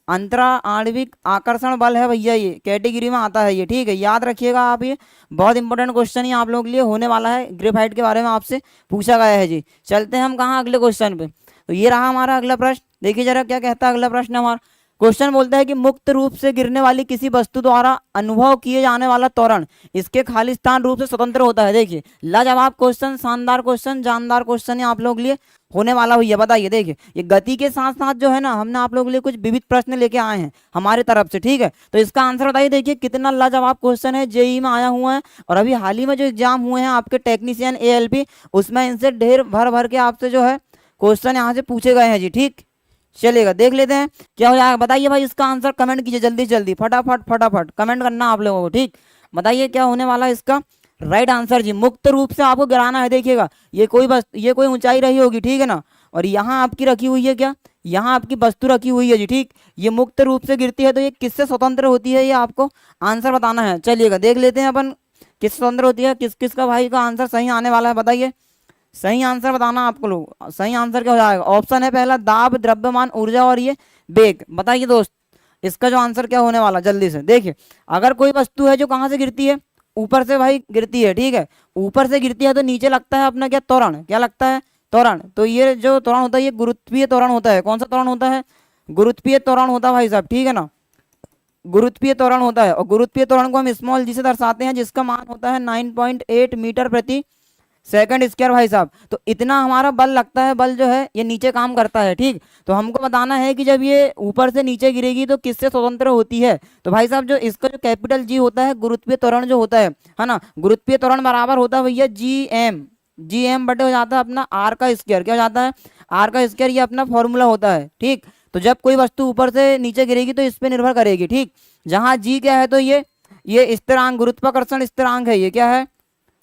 अंतरा आणविक आकर्षण बल है भैया, ये कैटेगरी में आता है ये, ठीक है, याद रखिएगा आप, ये बहुत इंपॉर्टेंट क्वेश्चन ही आप लोगों के लिए होने वाला है। ग्रेफाइट के बारे में आपसे पूछा गया है जी। चलते हैं हम कहाँ, अगले क्वेश्चन पे। तो ये रहा हमारा अगला प्रश्न, देखिए जरा क्या कहता है अगला प्रश्न हमारा। क्वेश्चन बोलता है कि मुक्त रूप से गिरने वाली किसी वस्तु द्वारा अनुभव किए जाने वाला त्वरण इसके खालिस्तान रूप से स्वतंत्र होता है। देखिए लाजवाब क्वेश्चन, शानदार क्वेश्चन, जानदार क्वेश्चन है आप लोगों के लिए होने वाला भैया। बताइए, देखिए ये गति के साथ साथ जो है ना, हमने आप लोगों के लिए कुछ विविध प्रश्न लेके आए हैं हमारी तरफ से, ठीक है। तो इसका आंसर बताइए, देखिए कितना लाजवाब क्वेश्चन है, जेई में आया हुआ है। और अभी हाल ही में जो एग्जाम हुए हैं आपके टेक्नीशियन ALP, उसमें इनसे ढेर भर भर के आपसे जो है क्वेश्चन यहाँ से पूछे गए हैं जी, ठीक। चलेगा, देख लेते हैं क्या हो जाएगा। बताइए भाई इसका आंसर कमेंट कीजिए, जल्दी जल्दी, फटाफट फटाफट कमेंट करना आप लोगों को, ठीक। बताइए क्या होने वाला है इसका राइट आंसर जी। मुक्त रूप से आपको गिराना है, देखिएगा ये कोई ऊंचाई रही होगी, ठीक है ना, और यहाँ आपकी रखी हुई है क्या, यहाँ आपकी वस्तु रखी हुई है जी, ठीक। ये मुक्त रूप से गिरती है, तो ये किससे स्वतंत्र होती है, ये आपको आंसर बताना है। चलिएगा, देख लेते हैं अपन किस स्वतंत्र होती है, किस किस का भाई का आंसर सही आने वाला है। बताइए सही आंसर बताना आपको लोग, सही आंसर क्या हो जाएगा। ऑप्शन है पहला दाब, द्रव्यमान, ऊर्जा और ये वेग। बताइए दोस्त इसका जो आंसर क्या होने वाला, जल्दी से देखिए। अगर कोई वस्तु है जो कहाँ से गिरती है, ऊपर से भाई गिरती है, ठीक है, ऊपर से गिरती है तो नीचे लगता है अपना क्या, त्वरण, क्या लगता है, त्वरण। तो ये जो त्वरण होता है ये गुरुत्वीय त्वरण होता है। कौन सा त्वरण होता है, गुरुत्वीय त्वरण होता है भाई साहब, ठीक है ना, गुरुत्वीय त्वरण होता है। और गुरुत्वीय त्वरण को हम स्मॉल जी से दर्शाते हैं, जिसका मान होता है 9.8 मीटर प्रति सेकंड स्क्वायर भाई साहब। तो इतना हमारा बल लगता है, बल जो है ये नीचे काम करता है, ठीक। तो हमको बताना है कि जब ये ऊपर से नीचे गिरेगी तो किससे स्वतंत्र होती है। तो भाई साहब जो इसका जो कैपिटल जी होता है, गुरुत्वीय त्वरण जो होता है ना, गुरुत्वीय त्वरण बराबर होता है भैया जी एम बटे हो जाता है अपना आर का स्क्वायर, क्या हो जाता है, आर का स्क्वायर, ये अपना फॉर्मूला होता है, ठीक। तो जब कोई वस्तु ऊपर से नीचे गिरेगी तो इस पे निर्भर करेगी, ठीक। जहां जी क्या है तो ये स्थिरांक, गुरुत्वाकर्षण स्थिरांक है, ये क्या है,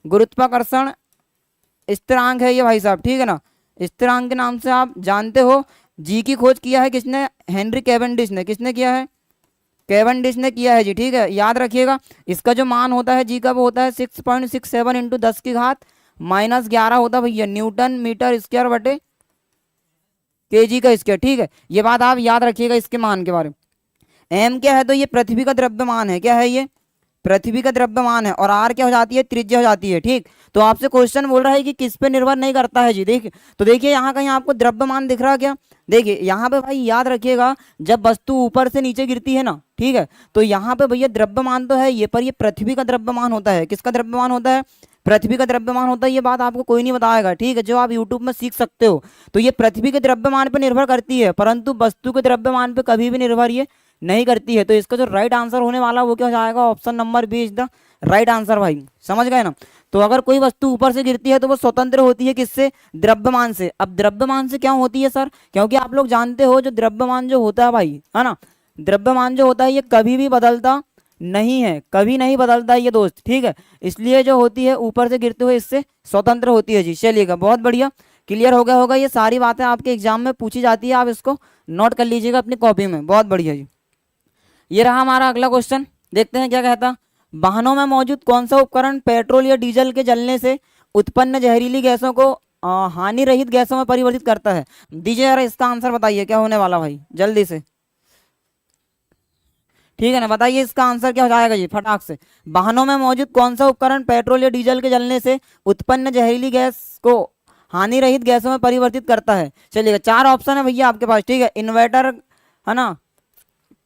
गुरुत्वाकर्षण स्थिरांक है ये भाई साहब, ठीक है ना। स्थिरांक के नाम से आप जानते हो। जी की खोज किया है किसने, हेनरी कैवेंडिश ने। किसने किया है, कैवेंडिश ने किया है जी, ठीक है, याद रखिएगा। इसका जो मान होता है जी का वो होता है 6.67 इंटू 10⁻⁻11 होता है भैया, न्यूटन मीटर स्क्वायर बटे केजी का स्क्वायर, ठीक है। ये बात आप याद रखिएगा इसके मान के बारे में। एम क्या है तो ये पृथ्वी का द्रव्यमान है, क्या है ये, पृथ्वी का द्रव्यमान है। और आर क्या हो जाती है, त्रिज्या हो जाती है, ठीक। तो आपसे क्वेश्चन बोल रहा है कि किस पे निर्भर नहीं करता है जी, देखिए। तो देखिए यहाँ कहीं आपको द्रव्यमान दिख रहा है क्या, देखिए यहाँ पे भाई याद रखिएगा, जब वस्तु ऊपर से नीचे गिरती है ना, ठीक है, तो यहाँ पे भैया द्रव्यमान तो है ये, पर ये पृथ्वी का द्रव्यमान होता है। किसका द्रव्यमान होता है, पृथ्वी का द्रव्यमान होता है। ये बात आपको कोई नहीं बताएगा, ठीक है, जो आप यूट्यूब में सीख सकते हो। तो ये पृथ्वी के द्रव्यमान पर निर्भर करती है, परंतु वस्तु के द्रव्यमान पर कभी भी निर्भर ये नहीं करती है। तो इसका जो राइट आंसर होने वाला वो क्या हो जाएगा, option number B is the right answer भाई, समझ गए ना। तो अगर कोई वस्तु ऊपर से गिरती है तो वो स्वतंत्र होती है किससे, द्रव्यमान से। अब द्रव्यमान से क्या होती है सर, क्योंकि आप लोग जानते हो जो द्रव्यमान जो होता है भाई, है ना, द्रव्यमान जो होता है ये कभी भी बदलता नहीं है, कभी नहीं बदलता है ये दोस्त, ठीक है। इसलिए जो होती है ऊपर से गिरते हुए इससे स्वतंत्र होती है जी। चलिएगा, बहुत बढ़िया, क्लियर हो गया होगा। ये सारी बातें आपके एग्जाम में पूछी जाती है, आप इसको नोट कर लीजिएगा अपनी कॉपी में, बहुत बढ़िया जी। ये रहा हमारा अगला क्वेश्चन, देखते हैं क्या कहता। वाहनों में मौजूद कौन सा उपकरण पेट्रोल या डीजल के जलने से उत्पन्न जहरीली गैसों को हानि रहित गैसों में परिवर्तित करता है। दीजिए यार इसका आंसर बताइए क्या होने वाला भाई, जल्दी से, ठीक है ना, बताइए इसका आंसर क्या हो जाएगा जी, फटाक से। वाहनों में मौजूद कौन सा उपकरण पेट्रोल या डीजल के जलने से उत्पन्न जहरीली गैस को हानि रहित गैसों में परिवर्तित करता है। चलिएगा, 4 ऑप्शन है भैया आपके पास, ठीक है, इन्वर्टर, है ना,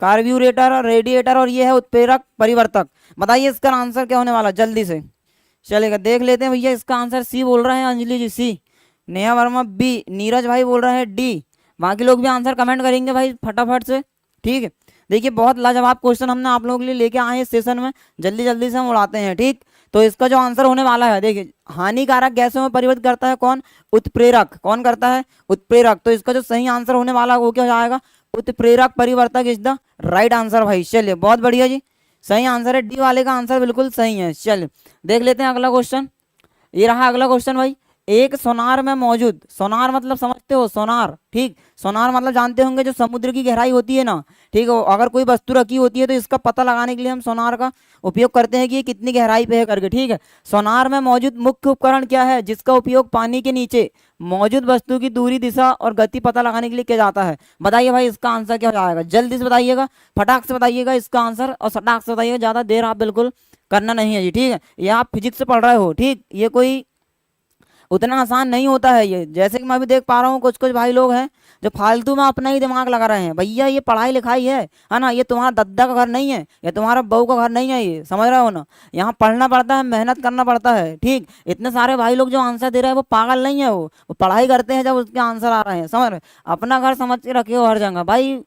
कार्ब्यूरेटर, रेडिएटर, और ये है उत्प्रेरक परिवर्तक। बताइए इसका आंसर क्या होने वाला, जल्दी से। चलेगा, देख लेते हैं भैया। इसका आंसर सी बोल रहे हैं अंजलि जी, सी। नेहा वर्मा बी, नीरज भाई बोल रहे हैं डी। बाकी लोग भी आंसर कमेंट करेंगे भाई फटाफट से, ठीक है। देखिए बहुत लाजवाब क्वेश्चन हमने आप लोगों के लिए लेके आए इस सेशन में, जल्दी जल्दी से हम उड़ाते हैं, ठीक। तो इसका जो आंसर होने वाला है, देखिए, हानिकारक गैसों में परिवर्तित करता है कौन, उत्प्रेरक। कौन करता है, उत्प्रेरक। तो इसका जो सही आंसर होने वाला है वो क्या हो जाएगा, उत्प्रेरक परिवर्तक इज द राइट आंसर भाई। चलिए, बहुत बढ़िया जी, सही आंसर है, डी वाले का आंसर बिल्कुल सही है। चलिए देख लेते हैं अगला क्वेश्चन। ये रहा अगला क्वेश्चन भाई। एक सोनार में मौजूद, सोनार मतलब समझते हो, सोनार, ठीक, सोनार मतलब जानते होंगे जो समुद्र की गहराई होती है ना, ठीक है। अगर कोई वस्तु रखी होती है तो इसका पता लगाने के लिए हम सोनार का उपयोग करते हैं कि ये कितनी गहराई पे है करके, ठीक है। सोनार में मौजूद मुख्य उपकरण क्या है जिसका उपयोग पानी के नीचे मौजूद वस्तु की दूरी, दिशा और गति पता लगाने के लिए किया जाता है। बताइए भाई इसका आंसर क्या हो जाएगा, जल्दी से बताइएगा, फटाक से बताइएगा इसका आंसर, और फटाक से बताइएगा, ज्यादा देर आप बिल्कुल करना नहीं है जी, ठीक है। ये आप फिजिक्स से पढ़ रहे हो, ठीक, ये कोई उतना आसान नहीं होता है ये। जैसे कि मैं भी देख पा रहा हूँ कुछ कुछ भाई लोग हैं जो फालतू में अपना ही दिमाग लगा रहे हैं। भैया ये पढ़ाई लिखाई है ना, ये तुम्हारा दद्दा का घर नहीं है, या तुम्हारा बहू का घर नहीं है, ये समझ रहे हो ना। यहाँ पढ़ना पड़ता है, मेहनत करना पड़ता है, ठीक। इतने सारे भाई लोग जो आंसर दे रहे हैं वो पागल नहीं है, वो पढ़ाई करते हैं जब उसके आंसर आ रहे हैं, समझ रहे। अपना घर समझ के रखे हो हर जगह भाई,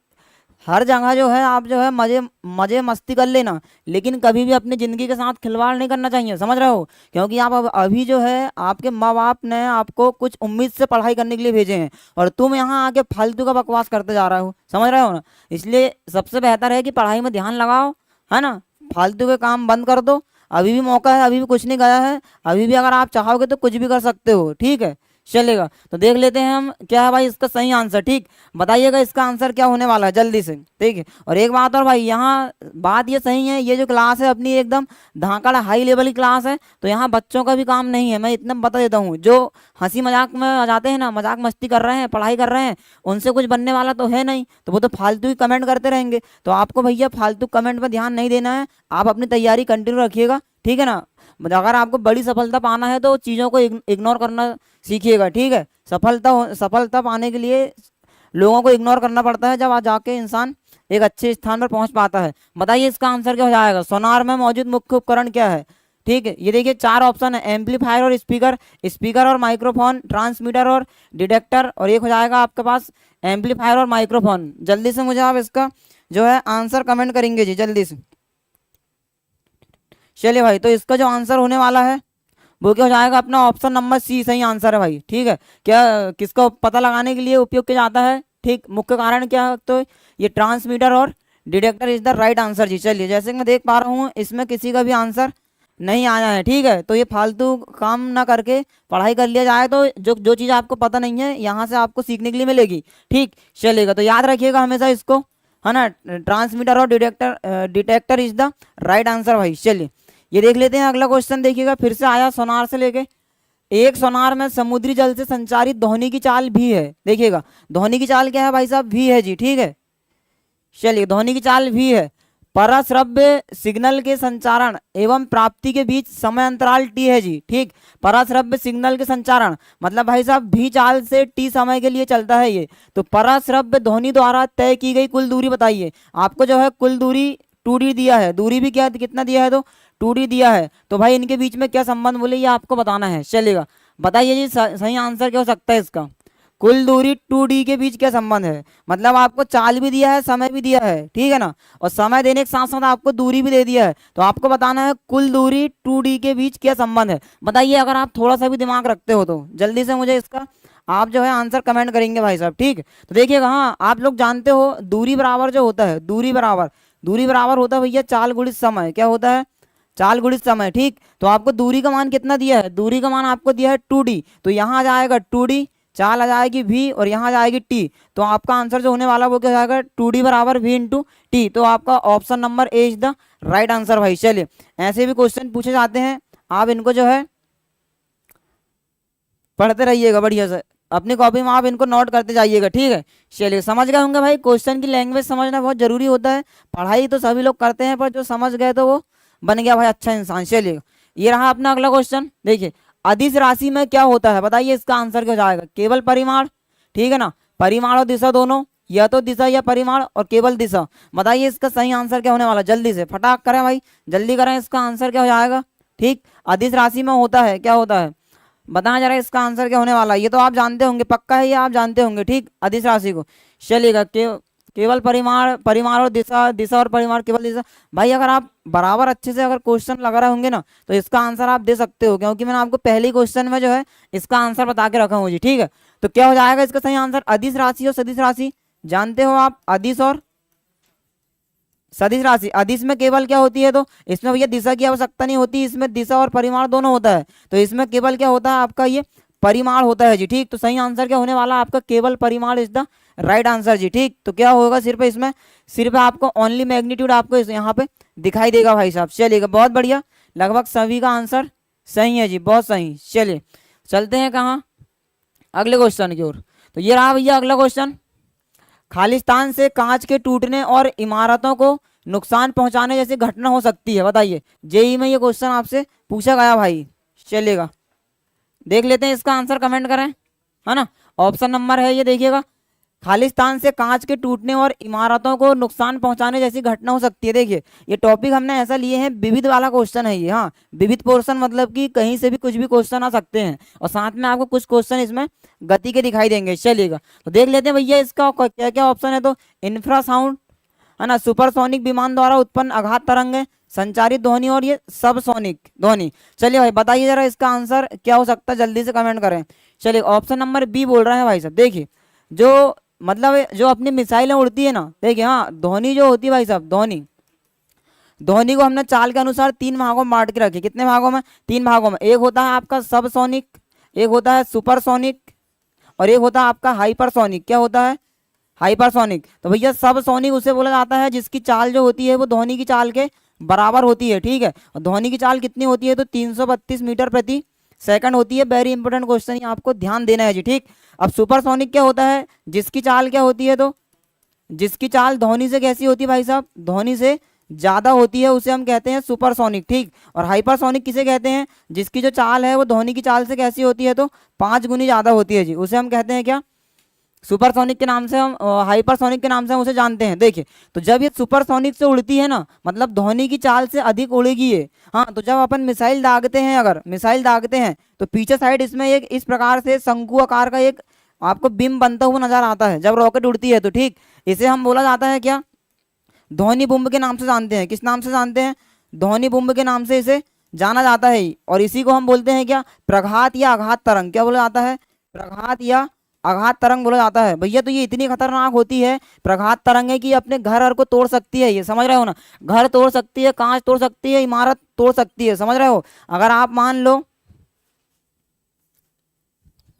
हर जगह जो है आप जो है मजे मजे मस्ती कर लेना, लेकिन कभी भी अपनी ज़िंदगी के साथ खिलवाड़ नहीं करना चाहिए, समझ रहे हो। क्योंकि आप अब अभी जो है आपके माँ बाप ने आपको कुछ उम्मीद से पढ़ाई करने के लिए भेजे हैं, और तुम यहाँ आके फालतू का बकवास करते जा रहे हो, समझ रहे हो ना। इसलिए सबसे बेहतर है कि पढ़ाई में ध्यान लगाओ, है ना, फालतू के काम बंद कर दो। अभी भी मौका है, अभी भी कुछ नहीं गया है, अभी भी अगर आप चाहोगे तो कुछ भी कर सकते हो, ठीक है। चलेगा। तो देख लेते हैं हम क्या है भाई इसका सही आंसर। ठीक, बताइएगा इसका आंसर क्या होने वाला है जल्दी से। ठीक है, और एक बात और भाई, यहाँ बात ये सही है, ये जो क्लास है अपनी एकदम धाकड़ हाई लेवल की क्लास है, तो यहाँ बच्चों का भी काम नहीं है। मैं इतना बता देता हूँ, जो हंसी मजाक में आ जाते हैं ना, मजाक मस्ती कर रहे हैं, पढ़ाई कर रहे हैं, उनसे कुछ बनने वाला तो है नहीं, तो वो तो फालतू ही कमेंट करते रहेंगे। तो आपको भैया फालतू कमेंट पर ध्यान नहीं देना है, आप अपनी तैयारी कंटिन्यू रखिएगा। ठीक है ना, अगर आपको बड़ी सफलता पाना है तो चीज़ों को इग्नोर करना सीखिएगा। ठीक है, सफलता पाने के लिए लोगों को इग्नोर करना पड़ता है, जब आज जाके इंसान एक अच्छे स्थान पर पहुंच पाता है। बताइए इसका आंसर क्या हो जाएगा। सोनार में मौजूद मुख्य उपकरण क्या है। ठीक है, ये देखिए 4 ऑप्शन है, एम्पलीफायर और स्पीकर, स्पीकर और माइक्रोफोन, ट्रांसमीटर और डिटेक्टर, और एक हो जाएगा आपके पास एम्पलीफायर और माइक्रोफोन। जल्दी से मुझे आप इसका जो है आंसर कमेंट करेंगे जी, जल्दी से। चलिए भाई, तो इसका जो आंसर होने वाला है वो क्या हो जाएगा, अपना ऑप्शन नंबर सी सही आंसर है भाई। ठीक है, क्या किसको पता लगाने के लिए उपयोग किया जाता है। ठीक, मुख्य कारण क्या है, तो ये ट्रांसमीटर और detector is the right answer जी। चलिए, जैसे कि मैं देख पा रहा हूँ इसमें किसी का भी आंसर नहीं आया है। ठीक है, तो ये फालतू काम ना करके पढ़ाई कर लिया जाए, तो जो जो चीज़ आपको पता नहीं है यहाँ से आपको सीखने के लिए मिलेगी। ठीक, चलेगा, तो याद रखिएगा हमेशा इसको, है ना, ट्रांसमीटर और detector is the right answer भाई। चलिए, ये देख लेते हैं अगला क्वेश्चन। देखिएगा, फिर से आया सोनार से लेके। एक सोनार में समुद्री जल से संचारित ध्वनि की चाल भी है। देखिएगा, ध्वनि की चाल क्या है भाई साहब, भी है जी। ठीक है, चलिए, ध्वनि की चाल भी है। पराश्रव्य सिग्नल के संचारण एवं प्राप्ति के बीच समय अंतराल टी है जी। ठीक, पराश्रव्य सिग्नल के संचारण मतलब भाई साहब भी चाल से टी समय के लिए चलता है ये। तो पराश्रव्य ध्वनि द्वारा तय की गई कुल दूरी बताइए। आपको जो है कुल दूरी 2D दिया है, दूरी भी क्या कितना दिया है, तो 2D दिया है। तो भाई इनके बीच में क्या संबंध बोले, ये आपको बताना है। चलेगा, बताइए जी सही आंसर क्या हो सकता है इसका। कुल दूरी 2D के बीच क्या संबंध है, मतलब आपको चाल भी दिया है, समय भी दिया है। ठीक है ना, और समय देने के साथ साथ आपको दूरी भी दे दिया है, तो आपको बताना है कुल दूरी 2D के बीच क्या संबंध है। बताइए, अगर आप थोड़ा सा भी दिमाग रखते हो तो जल्दी से मुझे इसका आप जो है आंसर कमेंट करेंगे भाई साहब। ठीक, तो देखिएगा, हाँ आप लोग जानते हो दूरी बराबर जो होता है, दूरी बराबर होता है भैया चाल गुणित समय। क्या होता है, चाल गुणित समय। ठीक, तो आपको दूरी का मान कितना दिया है, दूरी का मान आपको दिया है 2D, तो यहाँ आ जाएगा 2D, चाल आ जाएगी v, और यहाँ आ जाएगी t। तो आपका आंसर जो होने वाला वो क्या हो जाएगा, 2D बराबर v इंटू टी। तो आपका option number A is the right answer भाई। चलिए, ऐसे भी क्वेश्चन पूछे जाते हैं, आप इनको जो है पढ़ते रहिएगा बढ़िया से, अपनी कॉपी में आप इनको नोट करते जाइएगा। ठीक है, चलिए, समझ गए होंगे भाई, क्वेश्चन की लैंग्वेज समझना बहुत जरूरी होता है। पढ़ाई तो सभी लोग करते हैं, पर जो समझ गए तो वो बन गया भाई अच्छा इंसान। चलिए, ये रहा अपना अगला क्वेश्चन। देखिए, अदिश राशि में क्या होता है, बताइए इसका आंसर क्या हो जाएगा। केवल परिमाण, ठीक है ना, परिमाण और दिशा दोनों, या तो दिशा या परिमाण और केवल दिशा। बताइए इसका सही आंसर क्या होने वाला, जल्दी से फटाक करें भाई, जल्दी करें, इसका आंसर क्या हो जाएगा। ठीक, अदिश राशि में होता है, क्या होता है, बताना जरा इसका आंसर क्या होने वाला है। ये तो आप जानते होंगे, पक्का है ये आप जानते होंगे। ठीक, अदिश राशि को। चलिएगा, केवल परिमाण और दिशा और परिमाण केवल दिशा। भाई अगर आप बराबर अच्छे से अगर क्वेश्चन लगा रहे होंगे ना, तो इसका आंसर आप दे सकते हो, क्योंकि मैंने आपको पहले ही क्वेश्चन में जो है इसका आंसर बता के रखा हूँ जी। ठीक है, तो क्या हो जाएगा इसका सही आंसर, अदिश राशि और सदिश राशि। जानते हो आप अदिश और सदिश राशि। अदिश में केवल क्या होती है, तो इसमें भैया दिशा की आवश्यकता नहीं होती, इसमें दिशा और परिमाण दोनों होता है। तो इसमें केवल क्या होता है आपका, ये परिमाण होता है जी। ठीक, तो सही आंसर क्या होने वाला आपका, केवल परिमाण इज द राइट आंसर जी। ठीक, तो क्या होगा, सिर्फ इसमें सिर्फ आपको ओनली मैग्नीट्यूड आपको यहाँ पे दिखाई देगा भाई साहब। चलिएगा, बहुत बढ़िया, लगभग सभी का आंसर सही है जी, बहुत सही। चलिए, चलते हैं कहाँ, अगले क्वेश्चन की ओर। तो ये रहा भैया अगला क्वेश्चन। खालिस्तान से कांच के टूटने और इमारतों को नुकसान पहुंचाने जैसी घटना हो सकती है। बताइए, जेई में ये क्वेश्चन आपसे पूछा गया भाई। चलिएगा, देख लेते हैं इसका आंसर, कमेंट करें, है ना। ऑप्शन नंबर है ये, देखिएगा, खालिस्तान से कांच के टूटने और इमारतों को नुकसान पहुंचाने जैसी घटना हो सकती है। देखिए, ये टॉपिक हमने ऐसा लिए हैं, विविध वाला क्वेश्चन है ये। हाँ, विविध पोर्शन मतलब कि कहीं से भी कुछ भी क्वेश्चन आ सकते हैं, और साथ में आपको कुछ क्वेश्चन इसमें गति के दिखाई देंगे। चलिएगा, तो देख लेते हैं भैया इसका क्या क्या ऑप्शन है। तो इंफ्रासाउंड, है ना, सुपरसोनिक विमान द्वारा उत्पन्न आघात तरंगें, संचारित ध्वनि, और ये सबसोनिक ध्वनि। चलिए भाई, बताइए जरा इसका आंसर क्या हो सकता है, जल्दी से कमेंट करें। चलिए, ऑप्शन नंबर बी बोल रहे हैं भाई साहब। देखिए, जो मतलब जो अपनी मिसाइलें उड़ती है ना, देखिए, हाँ ध्वनि जो होती है भाई साहब, ध्वनि को हमने चाल के अनुसार 3 भागों में बांट के रखे। कितने भागों में, 3 भागों में। एक होता है आपका सबसोनिक, एक होता है सुपरसोनिक और एक होता है आपका हाइपरसोनिक। क्या होता है? हाइपरसोनिक। तो भैया सब सोनिक उसे बोला जाता है जिसकी चाल जो होती है वो ध्वनि की चाल के बराबर होती है, ठीक है। और ध्वनि की चाल कितनी होती है? तो 332 मीटर प्रति सेकंड होती है। वेरी इंपॉर्टेंट क्वेश्चन, ये आपको ध्यान देना है जी, ठीक। अब सुपरसोनिक क्या होता है? जिसकी चाल क्या होती है? तो जिसकी चाल ध्वनि से कैसी होती है भाई साहब? ध्वनि से ज्यादा होती है, उसे हम कहते हैं सुपरसोनिक, ठीक। और हाइपरसोनिक किसे कहते हैं? जिसकी जो चाल है वो ध्वनि की चाल से कैसी होती है? तो 5 गुनी ज्यादा होती है जी, उसे हम कहते हैं क्या? सुपरसोनिक के नाम से हम हाइपरसोनिक के नाम से हम उसे जानते हैं। देखिए, तो जब ये सुपरसोनिक से उड़ती है ना, मतलब ध्वनि की चाल से अधिक उड़ेगी ये। हाँ, तो जब अपन मिसाइल दागते हैं, अगर मिसाइल दागते हैं तो पीछे साइड इसमें एक इस प्रकार से शंकु आकार का एक आपको बिंब बनता हुआ नजर आता है जब रॉकेट उड़ती है, तो ठीक। इसे हम बोला जाता है क्या? ध्वनि बुम्ब के नाम से जानते हैं। किस नाम से जानते हैं? ध्वनि बुम्ब के नाम से इसे जाना जाता है। और इसी को हम बोलते हैं क्या? प्रघात या आघात तरंग। क्या बोला जाता है? प्रघात या आघात तरंग बोला जाता है। भैया तो ये इतनी खतरनाक होती है प्रघात तरंग है कि अपने घर को तोड़ सकती है, ये समझ रहे हो ना। घर तोड़ सकती है, कांच तोड़ सकती है, इमारत तोड़ सकती है, समझ रहे हो। अगर आप मान लो,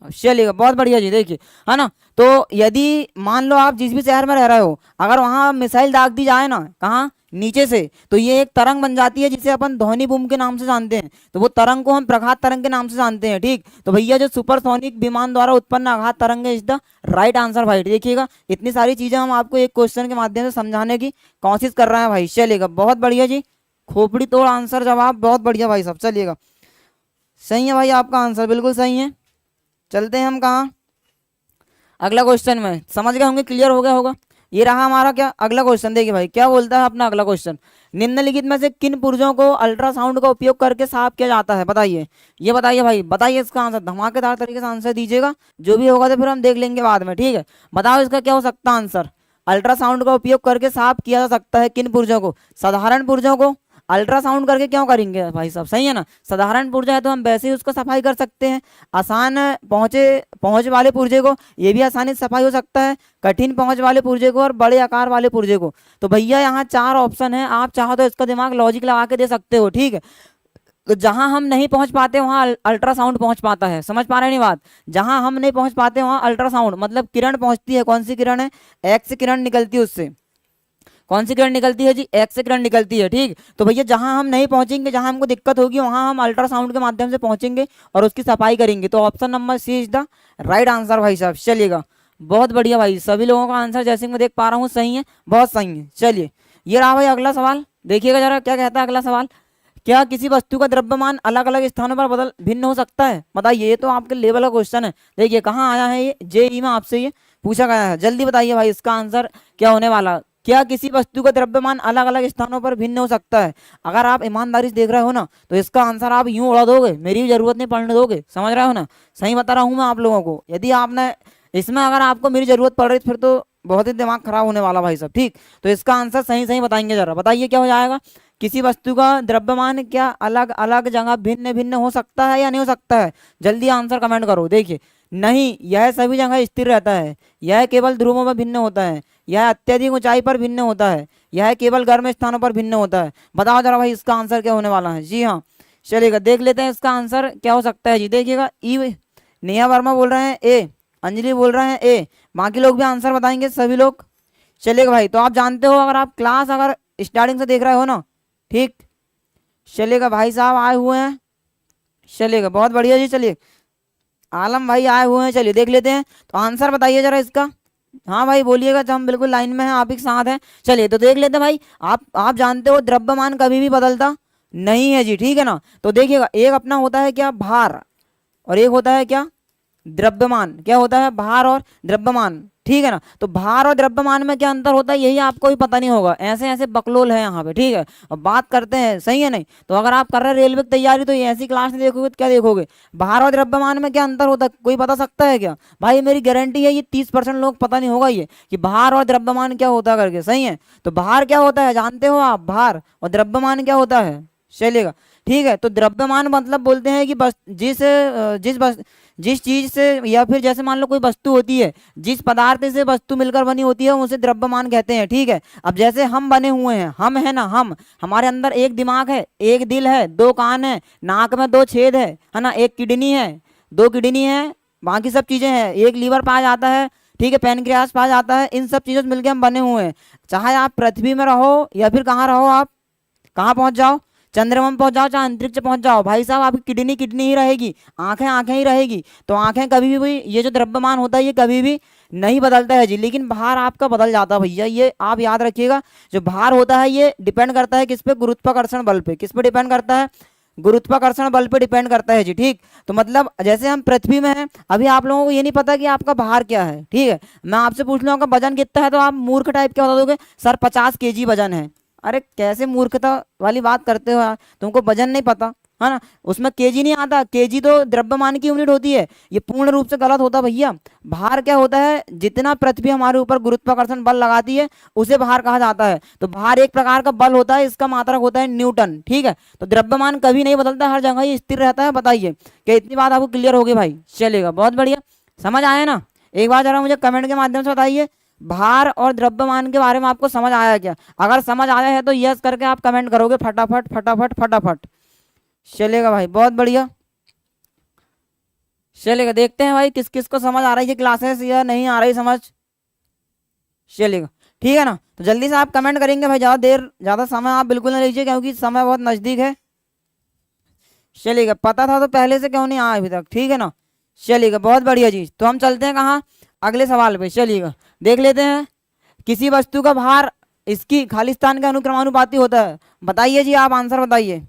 चलिएगा, बहुत बढ़िया जी। देखिए, है ना, तो यदि मान लो आप जिस भी शहर में रह रहे हो, अगर वहां मिसाइल दाग दी जाए ना, कहाँ? नीचे से, तो ये एक तरंग बन जाती है जिसे अपन ध्वनि बुम्ब के नाम से जानते हैं। तो वो तरंग को हम प्रघात तरंग के नाम से जानते हैं, ठीक। तो भैया जो सुपरसोनिक विमान द्वारा उत्पन्न आघात तरंग है इज द राइट आंसर भाई। देखिएगा, इतनी सारी चीजें हम आपको एक क्वेश्चन के माध्यम से समझाने की कोशिश कर रहे हैं भाई। चलिएगा, बहुत बढ़िया जी, खोपड़ी तोड़ आंसर जवाब, बहुत बढ़िया भाई साहब। चलिएगा, सही है भाई, आपका आंसर बिल्कुल सही है। चलते हैं हम कहाँ? अगला क्वेश्चन में समझ गए होंगे, क्लियर हो गया होगा। ये रहा हमारा क्या? अगला क्वेश्चन। देखिए भाई, क्या बोलता है अपना अगला क्वेश्चन? निम्नलिखित में से किन पुर्जों को अल्ट्रासाउंड का उपयोग करके साफ किया जाता है? बताइए, ये बताइए भाई, बताइए इसका आंसर। धमाकेदार तरीके से आंसर दीजिएगा, जो भी होगा तो फिर हम देख लेंगे बाद में, ठीक है। बताओ इसका क्या हो सकता है आंसर? अल्ट्रासाउंड का उपयोग करके साफ किया जा सकता है किन पुर्जों को? साधारण पुर्जों को। अल्ट्रासाउंड करके क्यों करेंगे भाई साहब? सही है ना। साधारण पुर्जा है तो हम वैसे ही उसको सफाई कर सकते हैं। आसान पहुंच वाले पुर्जे को ये भी आसानी से सफाई हो सकता है, कठिन पहुंच वाले पुर्जे को और बड़े आकार वाले पुर्जे को। तो भैया यहाँ 4 ऑप्शन है, आप चाहो तो इसका दिमाग लॉजिक लगा के दे सकते हो, ठीक है। तो जहां हम नहीं पहुंच पाते वहां अल्ट्रासाउंड पहुंच पाता है। समझ पा रहे हैं नहीं बात? जहां हम नहीं पहुंच पाते वहां अल्ट्रासाउंड मतलब किरण पहुंचती है। कौन सी किरण है? एक्स किरण निकलती है उससे। कौन सी किरण निकलती है जी? एक्स किरण निकलती है, ठीक। तो भैया जहां हम नहीं पहुंचेंगे, जहां हमको दिक्कत होगी, वहां हम अल्ट्रासाउंड के माध्यम से पहुंचेंगे और उसकी सफाई करेंगे। तो option number C is the right answer भाई साहब। चलिएगा, बहुत बढ़िया भाई, सभी लोगों का आंसर जैसे मैं देख पा रहा हूँ सही है, बहुत सही है। चलिए, ये रहा भाई अगला सवाल। देखिएगा जरा क्या कहता है अगला सवाल। क्या किसी वस्तु का द्रव्यमान अलग अलग स्थानों पर बदल भिन्न हो सकता है? बताइए, ये तो आपके लेवल का क्वेश्चन है। देखिए कहाँ आया है, ये जेईई में आपसे ये पूछा गया है। जल्दी बताइए भाई, इसका आंसर क्या होने वाला? क्या किसी वस्तु का द्रव्यमान अलग अलग स्थानों पर भिन्न हो सकता है? अगर आप ईमानदारी से देख रहे हो ना, तो इसका आंसर आप यूं उड़ा दोगे, मेरी भी जरूरत नहीं पढ़ने दोगे। समझ रहे हो ना? सही बता रहा हूं मैं आप लोगों को। यदि आपने इसमें अगर आपको मेरी जरूरत पड़ रही फिर तो बहुत ही दिमाग खराब होने वाला भाई साहब, ठीक। तो इसका आंसर सही सही बताएंगे जरा। बताइए क्या हो जाएगा? किसी वस्तु का द्रव्यमान क्या अलग अलग जगह भिन्न भिन्न हो सकता है या नहीं हो सकता है? जल्दी आंसर कमेंट करो। देखिए, नहीं, यह सभी जगह स्थिर रहता है, यह केवल ध्रुवों में भिन्न होता है, यह अत्यधिक ऊंचाई पर भिन्न होता है, यह केवल गर्म स्थानों पर भिन्न होता है। बताओ जरा भाई, इसका आंसर क्या होने वाला है? जी हाँ, चलिएगा देख लेते हैं इसका आंसर क्या हो सकता है जी। देखिएगा, ई नेहा वर्मा बोल रहे हैं ए, अंजलि बोल रहे हैं ए, बाकी लोग भी आंसर बताएंगे सभी लोग। चलिएगा भाई, तो आप जानते हो, अगर आप क्लास अगर स्टार्टिंग से देख रहे हो ना, ठीक। चलिएगा, भाई साहब आए हुए हैं। चलिएगा, बहुत बढ़िया जी। चलिए, आलम भाई आए हुए हैं, चलिए देख लेते हैं। तो आंसर बताइए जरा इसका। हाँ भाई बोलिएगा, जब हम बिल्कुल लाइन में हैं, आप ही के साथ हैं। चलिए तो देख लेते हैं भाई। आप जानते हो द्रव्यमान कभी भी बदलता नहीं है जी, ठीक है ना। तो देखिएगा, एक अपना होता है क्या? भार, और एक होता है क्या? द्रव्यमान। क्या होता है? भार और द्रव्यमान, ठीक है ना। तो भार और द्रव्यमान में क्या अंतर होता है, यही आपको भी पता नहीं होगा। ऐसे ऐसे बकलोल है यहाँ पे, ठीक है। अब बात करते हैं, सही है नहीं? तो अगर आप कर रहे हैं रेलवे की तैयारी, तो ये ऐसी क्लास में देखोगे तो क्या देखोगे? भार और द्रव्यमान में क्या अंतर होता है, कोई बता सकता है क्या? भाई मेरी गारंटी है, ये 30% लोग पता नहीं होगा ये कि भार और द्रव्यमान क्या होता है करके। सही है, तो भार क्या होता है जानते हो आप? भार। और द्रव्यमान क्या होता है? चलेगा, ठीक है। तो द्रव्यमान मतलब बोलते हैं कि बस जिस चीज से, या फिर जैसे मान लो कोई वस्तु होती है, जिस पदार्थ से वस्तु मिलकर बनी होती है उसे द्रव्यमान कहते हैं, ठीक है। अब जैसे हम बने हुए हैं, हम है ना, हम, हमारे अंदर एक दिमाग है, एक दिल है, 2 कान है, नाक में 2 छेद है ना, एक किडनी है, 2 किडनी है, बाकी सब चीजें हैं, एक लीवर पाया जाता है, ठीक है, पैनक्रियास पाया जाता है, इन सब चीजों से मिलकर हम बने हुए हैं। चाहे आप पृथ्वी में रहो या फिर कहाँ रहो, आप कहाँ पहुंच जाओ, चंद्रमा में पहुंच जाओ, चाहे अंतरिक्ष पहुंच जाओ, भाई साहब आपकी किडनी किडनी ही रहेगी, आंखें आंखें ही रहेगी। तो आंखें कभी भी, ये जो द्रव्यमान होता है ये कभी भी नहीं बदलता है जी, लेकिन भार आपका बदल जाता है भैया, ये आप याद रखिएगा। जो भार होता है ये डिपेंड करता है किस पे, गुरुत्वाकर्षण बल पे। किस पे डिपेंड करता है? गुरुत्वाकर्षण बल पे डिपेंड करता है जी, ठीक। तो मतलब जैसे हम पृथ्वी में हैं, अभी आप लोगों को ये नहीं पता कि आपका भार क्या है, ठीक है। मैं आपसे पूछ लूँ आपका वजन कितना है, तो आप मूर्ख टाइप क्या बता दोगे, सर 50 kg वजन है। अरे कैसे मूर्खता वाली बात करते हो यार, तुमको वजन नहीं पता है ना, उसमें केजी नहीं आता, केजी तो द्रव्यमान की यूनिट होती है, ये पूर्ण रूप से गलत होता भैया। भार क्या होता है, जितना पृथ्वी हमारे ऊपर गुरुत्वाकर्षण बल लगाती है उसे भार कहा जाता है। तो भार एक प्रकार का बल होता है, इसका मात्रक होता है न्यूटन, ठीक है। तो द्रव्यमान कभी नहीं बदलता, हर जगह ये स्थिर रहता है। बताइए क्या इतनी बात आपको क्लियर होगी भाई? चलेगा, बहुत बढ़िया, समझ आया ना। एक बार जरा मुझे कमेंट के माध्यम से बताइए, भार और द्रव्यमान के बारे में आपको समझ आया क्या? अगर समझ आया है तो यस करके आप कमेंट करोगे फटाफट फटाफट फटाफट। चलेगा भाई, बहुत बढ़िया, चलेगा। देखते हैं भाई किस किस को समझ आ रही है क्लासेस या नहीं आ रही समझ। चलेगा, ठीक है ना। तो जल्दी से आप कमेंट करेंगे भाई, ज़्यादा समय आप बिल्कुल नहीं लीजिए क्योंकि समय बहुत नज़दीक है। चलेगा, पता था तो पहले से क्यों नहीं आया अभी तक, ठीक है ना। चलेगा, बहुत बढ़िया जी। तो हम चलते हैं कहाँ, अगले सवाल पे। चलिएगा, देख लेते हैं। किसी वस्तु का भार इसकी खालिस्तान के अनुक्रमानुपाती होता है। बताइए जी, आप आंसर बताइए।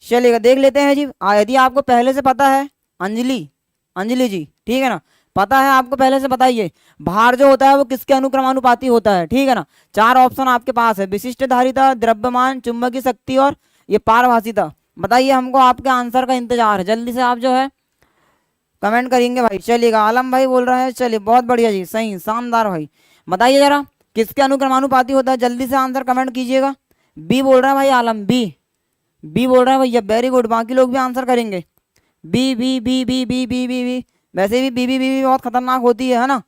चलिएगा, देख लेते हैं जी। यदि आपको पहले से पता है, अंजलि जी, ठीक है ना, पता है आपको पहले से, बताइए भार जो होता है वो किसके अनुक्रमानुपाती होता है, ठीक है ना। 4 ऑप्शन आपके पास है, विशिष्ट धारिता, द्रव्यमान, चुंबकीय शक्ति और ये पारभासिता। बताइए, हमको आपके आंसर का इंतजार है, जल्दी से आप जो है कमेंट करेंगे भाई। चलिएगा, आलम भाई बोल रहे हैं, चलिए बहुत बढ़िया जी, सही, शानदार भाई। बताइए जरा किसके अनुक्रमानुपाती होता है, जल्दी से आंसर कमेंट कीजिएगा। बी बोल रहा है भाई आलम, बी बोल रहा है भैया, वेरी गुड। बाकी लोग भी आंसर करेंगे। B B B B B B B B वैसे भी बी बहुत खतरनाक होती है ना,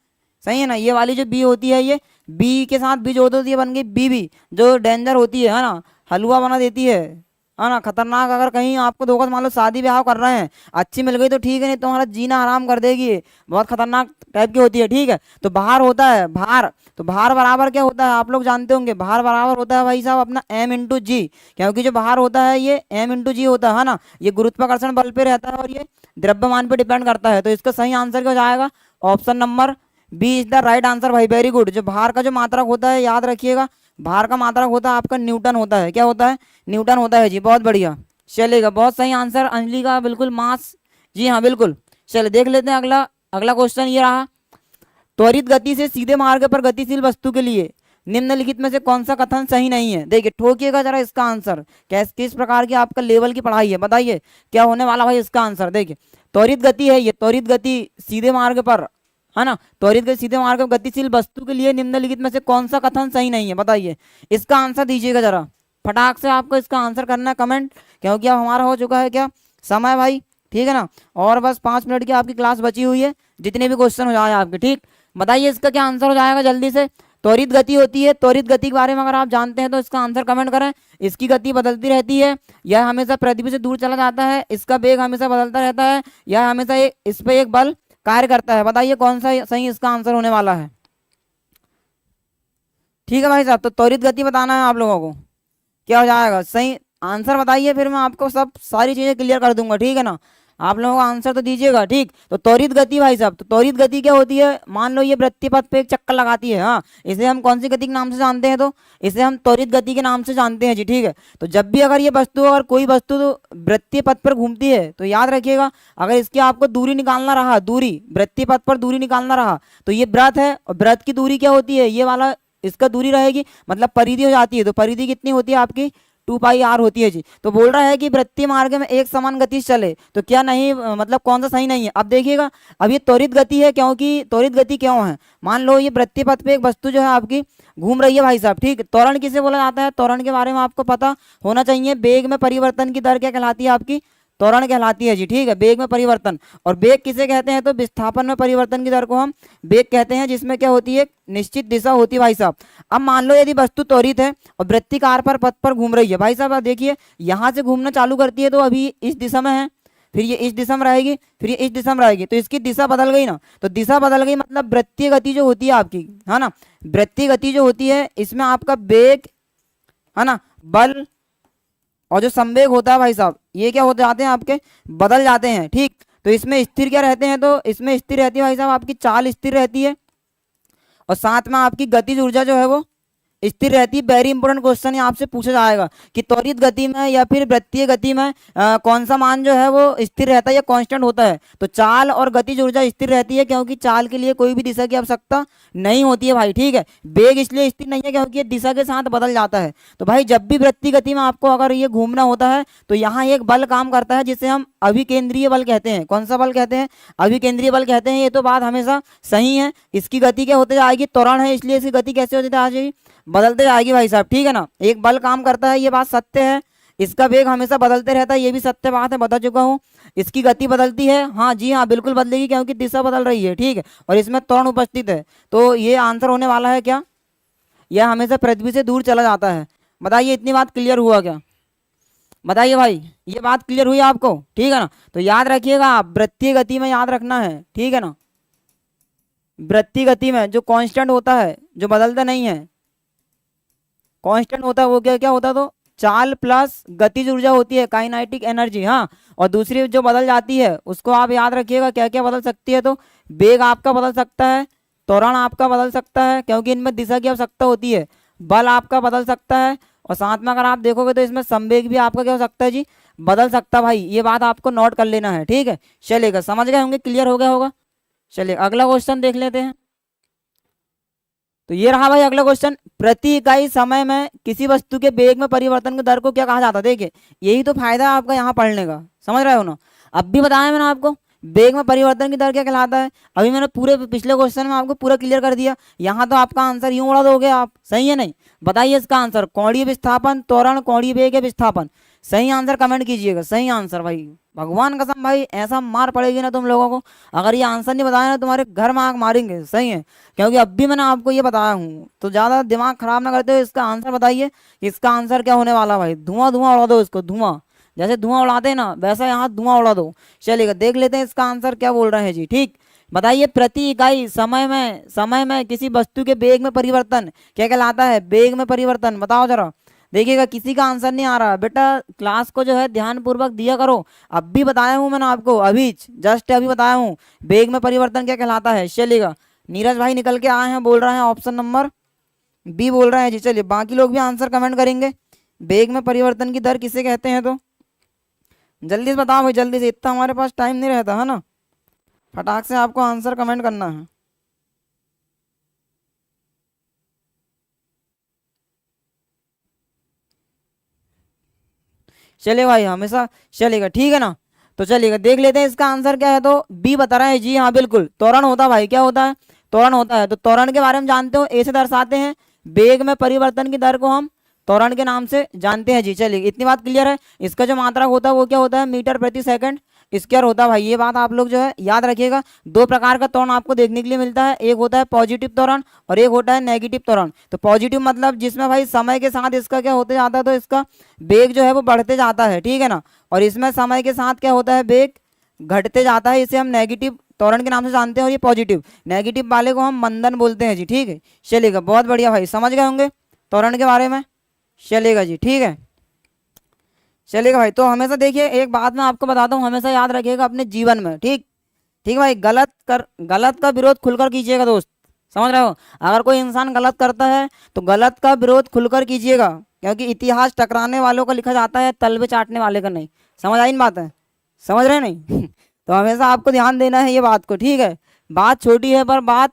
सही है ना। ये वाली जो बी होती है, ये बी के साथ बी जोड़ होती है, बन गई बी जो डेंजर होती है ना, हलवा बना देती है ना, खतरनाक। अगर कहीं आपको धोखा, मान लो शादी ब्याह कर रहे हैं, अच्छी मिल गई तो ठीक है, नहीं तुम्हारा जीना हराम कर देगी, ये बहुत खतरनाक टाइप की होती है, ठीक है। तो भार होता है, भार, तो भार बराबर क्या होता है आप लोग जानते होंगे, भार बराबर होता है भाई साहब अपना m इंटू जी, क्योंकि जो भार होता है ये m इंटू जी होता है ना, ये गुरुत्वाकर्षण बल पे रहता है और ये द्रव्यमान पे डिपेंड करता है। तो इसका सही आंसर क्या हो जाएगा, option number B is the right answer भाई, वेरी गुड। जो भार का जो मात्रक होता है, याद रखिएगा, भार का मात्रक होता है आपका न्यूटन होता है। क्या होता है? न्यूटन होता है जी, बहुत बढ़िया। चलेगा, बहुत सही आंसर अंजलि का, बिल्कुल मास, जी हाँ बिल्कुल। चलिए देख लेते हैं अगला क्वेश्चन ये रहा। त्वरित गति से सीधे मार्ग पर गतिशील वस्तु के लिए निम्नलिखित में से कौन सा कथन सही नहीं है? देखिए, ठोकिएगा जरा इसका आंसर, किस प्रकार की आपका लेवल की पढ़ाई है, बताइए क्या होने वाला भाई इसका आंसर। देखिए, त्वरित गति है ये, त्वरित गति सीधे मार्ग पर, है ना, त्वरित गति सीधे मार्ग पर गतिशील वस्तु के लिए निम्नलिखित में से कौन सा कथन सही नहीं है? बताइए, इसका आंसर दीजिएगा जरा फटाक से, आपको इसका आंसर करना है कमेंट, क्योंकि अब हमारा हो चुका है क्या समय भाई, ठीक है ना। और बस 5 मिनट की आपकी क्लास बची हुई है, जितने भी क्वेश्चन हो जाए आपके, ठीक। बताइए इसका क्या आंसर हो जाएगा जल्दी से। त्वरित गति होती है, त्वरित गति के बारे में अगर आप जानते हैं तो इसका आंसर कमेंट करें। इसकी गति बदलती रहती है, यह हमेशा पृथ्वी से दूर चला जाता है, इसका वेग हमेशा बदलता रहता है, यह हमेशा इस पे एक बल कार्य करता है। बताइए कौन सा सही इसका आंसर होने वाला है। ठीक है भाई साहब, तो त्वरित गति बताना है आप लोगों को, क्या हो जाएगा सही आंसर बताइए, फिर मैं आपको सब सारी चीजें क्लियर कर दूंगा, ठीक है ना। आप लोगों का आंसर तो दीजिएगा, ठीक। तो त्वरित गति भाई साहब, तो त्वरित गति क्या होती है, मान लो ये वृत्तीय पथ पे एक चक्कर लगाती है, हाँ, इसे हम कौन सी गति के नाम से जानते हैं, तो इसे हम त्वरित गति के नाम से जानते हैं जी, ठीक है। तो जब भी अगर ये वस्तु, अगर कोई वस्तु तो वृत्तीय पथ पर घूमती है, तो याद रखिएगा, अगर इसकी आपको दूरी निकालना रहा, दूरी वृत्तीय पथ पर दूरी निकालना रहा, तो ये वृत्त है, और वृत्त की दूरी क्या होती है, ये वाला इसका दूरी रहेगी, मतलब परिधि हो जाती है। तो परिधि कितनी होती है आपकी, 2πr होती है जी। तो बोल रहा है कि वृत्तीय मार्ग में एक समान गति से चले, तो क्या नहीं, मतलब कौन सा सही नहीं है। अब देखिएगा, अब ये त्वरित गति है, क्योंकि त्वरित गति क्यों है, मान लो ये वृत्तीय पथ पे एक वस्तु जो है आपकी घूम रही है भाई साहब, ठीक। त्वरण किसे बोला जाता है, त्वरण के बारे में आपको पता होना चाहिए। वेग में परिवर्तन की दर क्या कहलाती है आपकी, त्वरण कहलाती है जी, ठीक है, वेग में परिवर्तन। और वेग किसे कहते हैं, तो विस्थापन में परिवर्तन की दर को हम वेग कहते हैं, जिसमें क्या होती है, निश्चित दिशा होती है भाई साहब। अब मान लो यदि वस्तु त्वरित है और वृत्तिकार पर पथ पर घूम रही है भाई साहब, अब देखिए यहाँ से घूमना चालू करती है, तो अभी इस दिशा में है, फिर ये इस दिशा में रहेगी, फिर ये इस दिशा में रहेगी, तो इसकी दिशा बदल गई ना। तो दिशा बदल गई मतलब वृत्तीय गति जो होती है आपकी, है ना, वृत्तीय गति जो होती है इसमें आपका वेग, है ना, बल और जो संवेग होता है भाई साहब, ये क्या हो जाते हैं आपके, बदल जाते हैं। ठीक, तो इसमें स्थिर क्या रहते हैं, तो इसमें स्थिर रहती है भाई साहब आपकी चाल स्थिर रहती है, और साथ में आपकी गतिज ऊर्जा जो है वो स्थिर रहती है। वेरी इंपॉर्टेंट क्वेश्चन यहाँ आपसे पूछा जाएगा कि त्वरित गति में या फिर वृत्तीय गति में कौन सा मान जो है वो स्थिर रहता है या कांस्टेंट होता है। तो चाल और गतिज ऊर्जा स्थिर रहती है, क्योंकि चाल के लिए कोई भी दिशा की आवश्यकता नहीं होती है भाई। ठीक है, वेग इसलिए स्थिर नहीं है क्योंकि ये दिशा के साथ बदल जाता है। तो भाई जब भी वृत्तीय गति में आपको अगर ये घूमना होता है तो यहाँ एक बल काम करता है जिसे हम अभिकेंद्रीय बल कहते हैं। कौन सा बल कहते हैं, अभिकेंद्रीय बल कहते हैं। ये तो बात हमेशा सही है। इसकी गति क्या होते जाएगी, त्वरण है, इसलिए इसकी गति कैसे होती जाएगी, बदलते जाएगी भाई साहब। ठीक है ना, एक बल काम करता है, ये बात सत्य है। इसका वेग हमेशा बदलते रहता है, ये भी सत्य बात है, बता चुका हूँ। इसकी गति बदलती है, हाँ जी हाँ बिल्कुल बदलेगी, क्योंकि दिशा बदल रही है। ठीक है, और इसमें त्वरण उपस्थित है, तो ये आंसर होने वाला है क्या, यह हमेशा पृथ्वी से दूर चला जाता है। बताइए इतनी बात क्लियर हुआ क्या, बताइए भाई, ये बात क्लियर हुई आपको। ठीक है ना, तो याद रखिएगा आप वृत्तीय गति में याद रखना है। ठीक है ना, वृत्तीय गति में जो कांस्टेंट होता है, जो बदलता नहीं है, कांस्टेंट होता है वो क्या क्या होता है, तो चाल प्लस गतिज ऊर्जा होती है, काइनेटिक एनर्जी। हाँ, और दूसरी जो बदल जाती है उसको आप याद रखिएगा क्या क्या बदल सकती है, तो वेग आपका बदल सकता है, त्वरण आपका बदल सकता है क्योंकि इनमें दिशा की आवश्यकता होती है, बल आपका बदल सकता है, और साथ में अगर आप देखोगे तो इसमें संवेग भी आपका क्या हो सकता है जी, बदल सकता है भाई। ये बात आपको नोट कर लेना है। ठीक है, चलेगा, समझ गए होंगे, क्लियर हो गया होगा। चलिए अगला क्वेश्चन देख लेते हैं। तो ये रहा भाई अगला क्वेश्चन, प्रति इकाई समय में किसी वस्तु के वेग में परिवर्तन के दर को क्या कहा जाता है। देखिए यही तो फायदा है आपका यहाँ पढ़ने का, समझ रहे हो ना। अब भी बताया मैंने आपको वेग में परिवर्तन की दर क्या कहलाता है, अभी मैंने पूरे पिछले क्वेश्चन में आपको पूरा क्लियर कर दिया। यहाँ तो आपका आंसर यूं उड़ा दोगे आप, सही है नहीं, बताइए इसका आंसर, कोणीय विस्थापन, त्वरण, कोणीय वेग या विस्थापन। सही आंसर कमेंट कीजिएगा, सही आंसर भाई, भगवान कसम भाई ऐसा मार पड़ेगी ना तुम लोगों को, अगर ये आंसर नहीं बताया ना तुम्हारे घर में आग मारेंगे। सही है, क्योंकि अब भी मैंने आपको ये बताया हूँ, तो ज़्यादा दिमाग खराब ना करते हो, इसका आंसर बताइए। इसका आंसर क्या होने वाला भाई, धुआं धुआं उड़ा दो इसको, धुआं, जैसे धुआं उड़ाते हैं ना वैसा यहाँ धुआं उड़ा दो। चलिएगा देख लेते हैं इसका आंसर क्या बोल रहे हैं जी। ठीक, बताइए प्रति इकाई समय में किसी वस्तु के वेग में परिवर्तन क्या कहलाता है, वेग में परिवर्तन, बताओ जरा। देखिएगा किसी का आंसर नहीं आ रहा बेटा, क्लास को जो है ध्यान पूर्वक दिया करो। अब भी बताया हूँ मैंने आपको, अभी जस्ट अभी बताया हूँ वेग में परिवर्तन क्या कहलाता है। चलिएगा नीरज भाई निकल के आए हैं, बोल रहे हैं ऑप्शन नंबर बी बोल रहे हैं जी। चलिए बाकी लोग भी आंसर कमेंट करेंगे, वेग में परिवर्तन की दर किसे कहते हैं, तो जल्दी से बताओ भाई, जल्दी से, इतना हमारे पास टाइम नहीं रहता है ना, फटाक से आपको आंसर कमेंट करना है। चलिए भाई हमेशा चलेगा, ठीक है ना। तो चलिएगा देख लेते हैं इसका आंसर क्या है, तो बी बता रहा है जी, हाँ बिल्कुल त्वरण होता है भाई, क्या होता है, त्वरण होता है। तो त्वरण के बारे में जानते हो, ए से दर्शाते हैं, वेग में परिवर्तन की दर को हम त्वरण के नाम से जानते हैं जी। चलिए इतनी बात क्लियर है। इसका जो मात्रक होता है वो क्या होता है, मीटर प्रति सेकंड स्क्वायर होता है भाई। ये बात आप लोग जो है याद रखिएगा। दो प्रकार का त्वरण आपको देखने के लिए मिलता है, एक होता है पॉजिटिव त्वरण और एक होता है नेगेटिव त्वरण। तो पॉजिटिव मतलब जिसमें भाई समय के साथ इसका क्या होते जाता है, तो इसका वेग जो है वो बढ़ते जाता है, ठीक है ना। और इसमें समय के साथ क्या होता है, वेग घटते जाता है, इसे हम नेगेटिव त्वरण के नाम से जानते हैं। और ये पॉजिटिव, नेगेटिव वाले को हम मंदन बोलते हैं जी, ठीक है। चलेगा बहुत बढ़िया भाई, समझ गए होंगे त्वरण के बारे में। चलेगा जी, ठीक है। चलेगा भाई, तो हमेशा देखिए एक बात मैं आपको बताता हूँ, हमेशा याद रखिएगा अपने जीवन में, ठीक ठीक भाई। गलत का विरोध खुलकर कीजिएगा दोस्त, समझ रहे हो। अगर कोई इंसान गलत करता है तो गलत का विरोध खुलकर कीजिएगा, क्योंकि इतिहास टकराने वालों का लिखा जाता है, तलवे चाटने वाले का नहीं। समझ आई ना बात है, समझ रहे नहीं तो हमेशा आपको ध्यान देना है ये बात को, ठीक है। बात छोटी है पर बात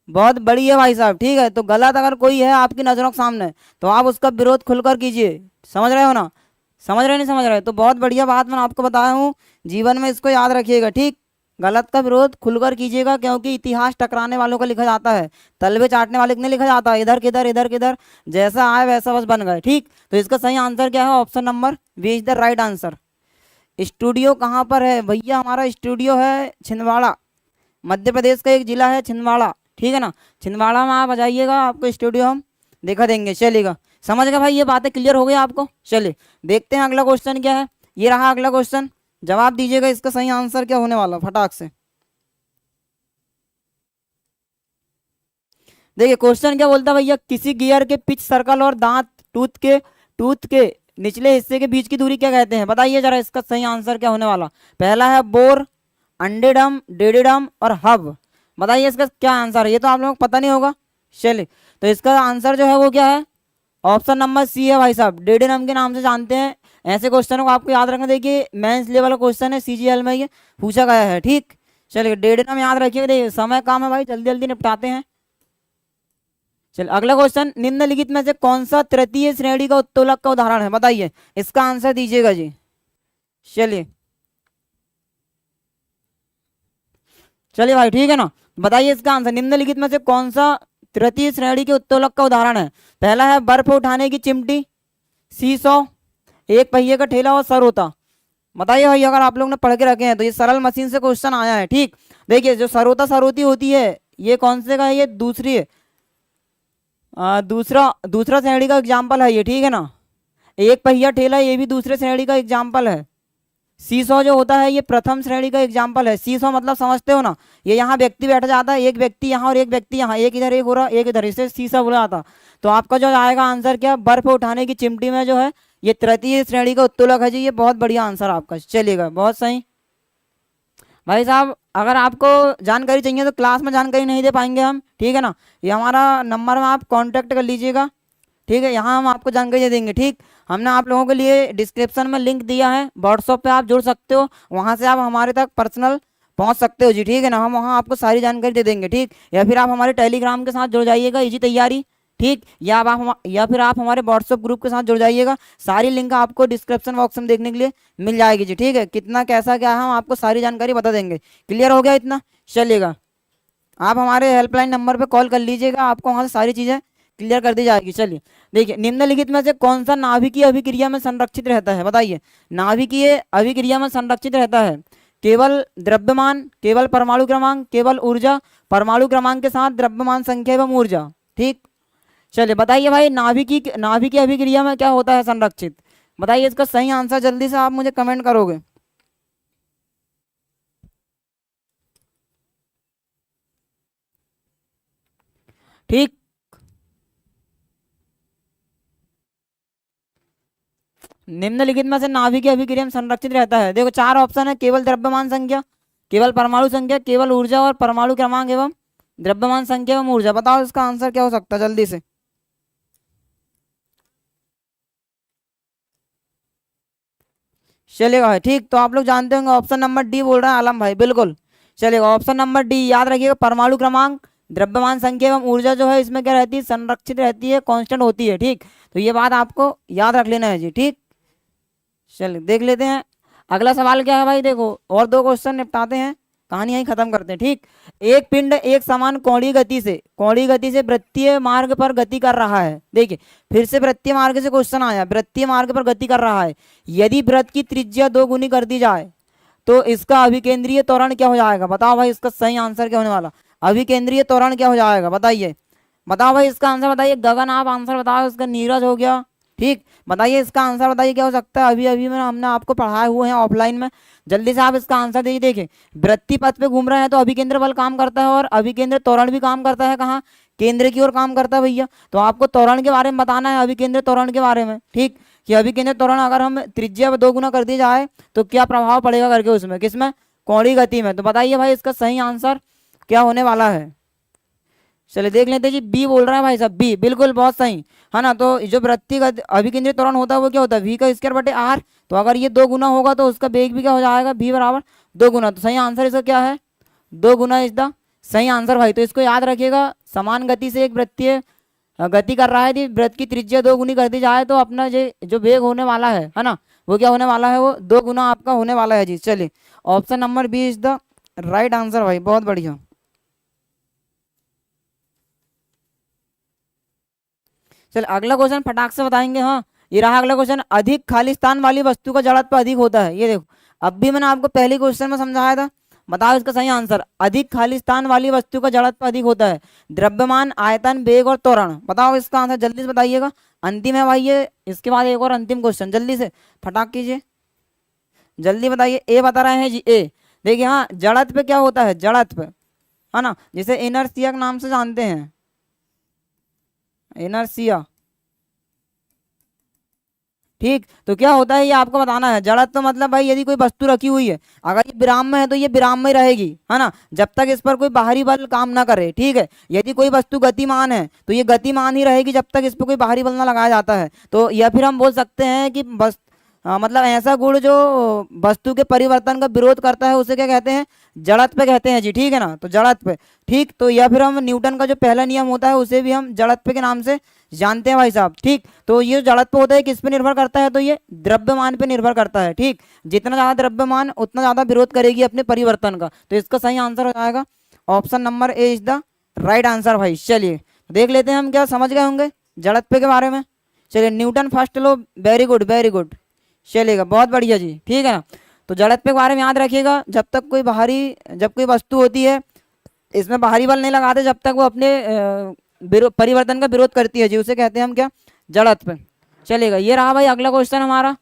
बहुत बड़ी है भाई साहब, ठीक है। तो गलत अगर कोई है आपकी नज़रों के सामने तो आप उसका विरोध खुलकर कीजिए, समझ रहे हो ना, समझ रहे नहीं समझ रहे। तो बहुत बढ़िया बात मैं आपको बताया हूँ, जीवन में इसको याद रखिएगा, ठीक। गलत का विरोध खुलकर कीजिएगा, क्योंकि इतिहास टकराने वालों का लिखा जाता है, तलवे चाटने वाले को नहीं लिखा जाता, इधर किधर इधर किधर जैसा आए वैसा बस बन गए, ठीक। तो इसका सही आंसर क्या है, option number B is the right answer. Studio कहाँ पर है भैया, हमारा स्टूडियो है छिंदवाड़ा, मध्य प्रदेश का एक जिला है छिंदवाड़ा, ठीक है ना। छिंदवाड़ा में आप आ जाइएगा, आपको स्टूडियो हम दिखा देंगे। चलेगा, समझ गए भाई, ये बातें क्लियर हो गई आपको। चलिए देखते हैं अगला क्वेश्चन क्या है। ये रहा अगला क्वेश्चन, जवाब दीजिएगा इसका सही आंसर क्या होने वाला फटाक से। देखिए क्वेश्चन क्या बोलता है भैया, किसी गियर के पिच सर्कल और दांत टूथ के निचले हिस्से के बीच की दूरी क्या कहते हैं, बताइए जरा इसका सही आंसर क्या होने वाला। पहला है बोर, अंडेडम, डेडिडम और हब। बताइए इसका क्या आंसर है, ये तो आप लोगों को पता नहीं होगा। चलिए तो इसका आंसर जो है वो क्या है, ऑप्शन नंबर सी है भाई साहब, डेडिडम के नाम से जानते हैं। ऐसे क्वेश्चनों को आपको याद रखना, देखिए मेंस लेवल का क्वेश्चन है, सीजीएल में ये पूछा गया है। ठीक, चलिए डेडिडम याद रखिएगा। देखिए समय काम है भाई, जल्दी जल्दी निपटाते हैं। चलिए अगला क्वेश्चन, निम्नलिखित में से कौन सा तृतीय श्रेणी का उत्तोलक का उदाहरण है, बताइए इसका आंसर दीजिएगा जी। चलिए चलिए भाई ठीक है ना, बताइए इसका आंसर, निम्नलिखित में से कौन सा तृतीय श्रेणी के उत्तोलक का उदाहरण है। पहला है बर्फ उठाने की चिमटी, सीसॉ, एक पहिए का ठेला और सरोता। बताइए भाई अगर आप लोग ने पढ़ के रखे हैं तो ये सरल मशीन से क्वेश्चन आया है। ठीक, देखिए जो सरोता सरोती होती है ये कौन से का है, ये दूसरी है, दूसरा दूसरा श्रेणी का एग्जाम्पल है ये। ठीक है ना, एक पहिया ठेला ये भी दूसरे श्रेणी का एग्जाम्पल है। सीसॉ जो होता है ये प्रथम श्रेणी का एग्जाम्पल है। सीसॉ मतलब समझते हो ना, ये यहाँ व्यक्ति बैठा जाता है, एक व्यक्ति यहाँ और एक व्यक्ति यहाँ, एक इधर एक हो रहा एक इधर, इसे सीसॉ बोला जाता। तो आपका जो आएगा आंसर क्या, बर्फ उठाने की चिमटी में जो है ये तृतीय श्रेणी का उत्तोलक है जी। ये बहुत बढ़िया आंसर आपका, चलिएगा बहुत सही। भाई साहब अगर आपको जानकारी चाहिए तो क्लास में जानकारी नहीं दे पाएंगे हम, ठीक है ना, ये हमारा नंबर में आप कांटेक्ट कर लीजिएगा। ठीक है, यहाँ हम आपको जानकारी दे देंगे। ठीक, हमने आप लोगों के लिए डिस्क्रिप्शन में लिंक दिया है, व्हाट्सएप पे आप जुड़ सकते हो, वहाँ से आप हमारे तक पर्सनल पहुँच सकते हो जी। ठीक है ना, हम वहाँ आपको सारी जानकारी दे देंगे। ठीक, या फिर आप हमारे टेलीग्राम के साथ जुड़ जाइएगा, इजी तैयारी। ठीक, या फिर आप हमारे व्हाट्सएप ग्रुप के साथ जुड़ जाइएगा, सारी लिंक आपको डिस्क्रिप्शन बॉक्स में देखने के लिए मिल जाएगी जी। ठीक है, कितना कैसा क्या है हम आपको सारी जानकारी बता देंगे। क्लियर हो गया इतना, चलिएगा आप हमारे हेल्पलाइन नंबर पे कॉल कर लीजिएगा, आपको वहाँ से सारी चीज़ें क्लियर कर दी जाएगी। चलिए देखिए, निम्नलिखित में से कौन सा नाभिकीय अभिक्रिया में संरक्षित रहता है, बताइए। नाभिकीय अभिक्रिया में संरक्षित रहता है केवल द्रव्यमान, केवल परमाणु क्रमांक, केवल ऊर्जा, परमाणु क्रमांक के साथ द्रव्यमान संख्या एवं ऊर्जा। ठीक, चलिए बताइए भाई नाभिकीय अभिक्रिया में क्या होता है संरक्षित, बताइए इसका सही आंसर जल्दी से आप मुझे कमेंट करोगे। ठीक, निम्नलिखित में से नाभिकीय अभिक्रिया में संरक्षित रहता है, देखो चार ऑप्शन है, केवल द्रव्यमान संख्या, केवल परमाणु संख्या, केवल ऊर्जा और परमाणु क्रमांक एवं द्रव्यमान संख्या एवं ऊर्जा। बताओ इसका आंसर क्या हो सकता है जल्दी से। चलेगा भाई, ठीक, तो आप लोग जानते होंगे ऑप्शन नंबर डी बोल रहा है आलम भाई, बिल्कुल चलेगा। ऑप्शन नंबर डी याद रखिएगा, परमाणु क्रमांक, द्रव्यमान संख्या एवं ऊर्जा जो है इसमें क्या रहती है, संरक्षित रहती है, कांस्टेंट होती है। ठीक, तो ये बात आपको याद रख लेना है जी। ठीक, चलिए देख लेते हैं अगला सवाल क्या है भाई। देखो और दो क्वेश्चन निपटाते हैं, कहानी यहीं खत्म करते हैं। ठीक, एक पिंड एक समान कोणीय गति से वृत्तीय मार्ग पर गति कर रहा है। देखिए फिर से वृत्तीय मार्ग से क्वेश्चन आया, वृत्तीय मार्ग पर गति कर रहा है, यदि वृत्त की त्रिज्या 2 गुनी कर दी जाए तो इसका अभिकेंद्रीय त्वरण क्या हो जाएगा। बताओ भाई इसका सही आंसर क्या होने वाला, अभिकेंद्रीय त्वरण क्या हो जाएगा, बताइए। बताओ भाई इसका आंसर बताइए, गगन आप आंसर बताओ, इसका नीरज हो गया। ठीक, बताइए इसका आंसर बताइए क्या हो सकता है, अभी अभी में हमने आपको पढ़ाए हुए हैं ऑफलाइन में, जल्दी से आप इसका आंसर दीजिए। देखिए वृत्तीय पथ पे घूम रहे हैं तो अभिकेंद्र बल काम करता है और अभिकेंद्र त्वरण भी काम करता है, कहाँ, केंद्र की ओर काम करता है भैया। तो आपको त्वरण के बारे में बताना है, अभिकेंद्र त्वरण के बारे में। ठीक, कि अभिकेंद्र त्वरण अगर हम त्रिज्या 2 गुना कर दी जाए तो क्या प्रभाव पड़ेगा करके उसमें, किसमें, कोणीय गति में। तो बताइए भाई इसका सही आंसर क्या होने वाला है। चलिए देख लेते हैं जी, बी बोल रहा है भाई साहब, बी बिल्कुल बहुत सही है ना। तो जो वृत्तीय अभिकेंद्रीय त्वरण होता है वो क्या होता है, वी का स्क्वायर बटे आर। तो अगर ये 2 गुना होगा तो उसका वेग भी क्या हो जाएगा, v बराबर 2 गुना। तो सही आंसर इसका क्या है, 2 गुना इज द सही आंसर भाई। तो इसको याद रखिएगा, समान गति से एक वृत्तीय गति कर रहा है, यदि वृत्त की त्रिज्या 2 गुनी कर दी जाए तो अपना जो वेग होने वाला है ना, वो क्या होने वाला है, वो 2 गुना आपका होने वाला है जी। चलिए option number B is the right answer भाई, बहुत बढ़िया। चल अगला क्वेश्चन फटाक से बताएंगे। हाँ ये रहा अगला क्वेश्चन, अधिक खाली स्थान वाली वस्तु का जड़त्व अधिक होता है। ये देखो अब भी मैंने आपको पहले क्वेश्चन में समझाया था, बताओ इसका सही आंसर। अधिक खाली स्थान वाली वस्तु का जड़त्व अधिक होता है, द्रव्यमान, आयतन, वेग और त्वरण। बताओ इसका आंसर जल्दी से बताइएगा, अंतिम है भाई ये, इसके बाद एक और अंतिम क्वेश्चन, जल्दी से फटाक कीजिए। जल्दी बताइए, ए बता रहे हैं जी, ए। देखिए हाँ, जड़त्व क्या होता है, जड़त्व, है ना, जिसे इनर्शिया के नाम से जानते हैं, इनर्शिया। ठीक, तो क्या होता है ये आपको बताना है। जड़त्व तो मतलब भाई यदि कोई वस्तु रखी हुई है, अगर ये विराम में है तो ये विराम में ही रहेगी, है ना, जब तक इस पर कोई बाहरी बल काम ना करे। ठीक है, यदि कोई वस्तु गतिमान है तो ये गतिमान ही रहेगी जब तक इस पर कोई बाहरी बल ना लगाया जाता है। तो या फिर हम बोल सकते हैं कि बस मतलब ऐसा गुण जो वस्तु के परिवर्तन का विरोध करता है उसे क्या कहते हैं, जड़त्व कहते हैं जी। ठीक है ना, तो जड़त्व। ठीक, तो या फिर हम न्यूटन का जो पहला नियम होता है उसे भी हम जड़त्व के नाम से जानते हैं भाई साहब। ठीक, तो ये जड़त्व होता है किस पे निर्भर करता है, तो ये द्रव्यमान पे निर्भर करता है। ठीक, जितना ज्यादा द्रव्यमान उतना ज्यादा विरोध करेगी अपने परिवर्तन का। तो इसका सही आंसर हो जाएगा option number A is the right answer भाई। चलिए देख लेते हैं हम क्या समझ गए होंगे जड़त्व के बारे में। चलिए, न्यूटन फर्स्ट लो, वेरी गुड वेरी गुड, चलेगा, बहुत बढ़िया जी। ठीक है ना, तो जड़त्व के बारे में याद रखिएगा, जब तक कोई बाहरी, जब कोई वस्तु होती है इसमें बाहरी बल नहीं लगाते जब तक वो अपने परिवर्तन का विरोध करती है जी, उसे कहते हैं हम क्या, जड़त्व। चलेगा, ये रहा भाई अगला क्वेश्चन हमारा।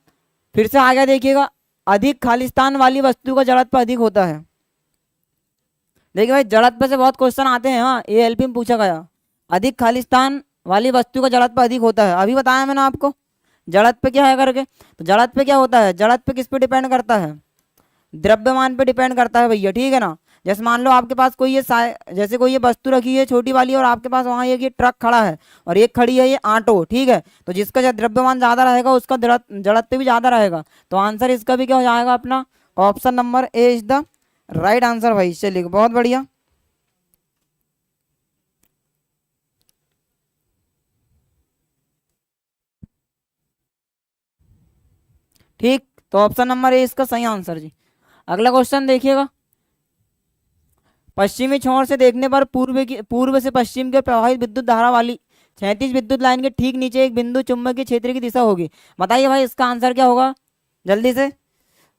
फिर से आगे देखिएगा, अधिक खालिस्तान वाली वस्तु का जड़त्व अधिक होता है। देखिए भाई, जड़त्व से बहुत क्वेश्चन आते हैं, हाँ, एएलपी में पूछा गया, अधिक खालिस्तान वाली वस्तु का जड़त्व अधिक होता है। अभी बताया मैंने आपको जड़त्व क्या है करके। तो जड़त्व क्या होता है, जड़त्व किस पे डिपेंड करता है, द्रव्यमान पे डिपेंड करता है भैया। ठीक है ना, जैसे मान लो आपके पास कोई ये जैसे कोई ये वस्तु रखी है छोटी वाली, और आपके पास वहाँ एक ये ट्रक खड़ा है और एक खड़ी है ये ऑटो। ठीक है, तो जिसका द्रव्यमान ज्यादा रहेगा उसका जड़त्व भी ज्यादा रहेगा। तो आंसर इसका भी क्या हो जाएगा अपना, option number A is the right answer भाई। चलिए, बहुत बढ़िया। ठीक, तो ऑप्शन नंबर ए इसका सही आंसर जी। अगला क्वेश्चन देखिएगा, पश्चिमी छोर से देखने पर पूर्व से पश्चिम के प्रवाहित विद्युत धारा वाली 36 विद्युत लाइन के ठीक नीचे एक बिंदु चुंबकीय क्षेत्र की दिशा होगी। बताइए भाई इसका आंसर क्या होगा, जल्दी से।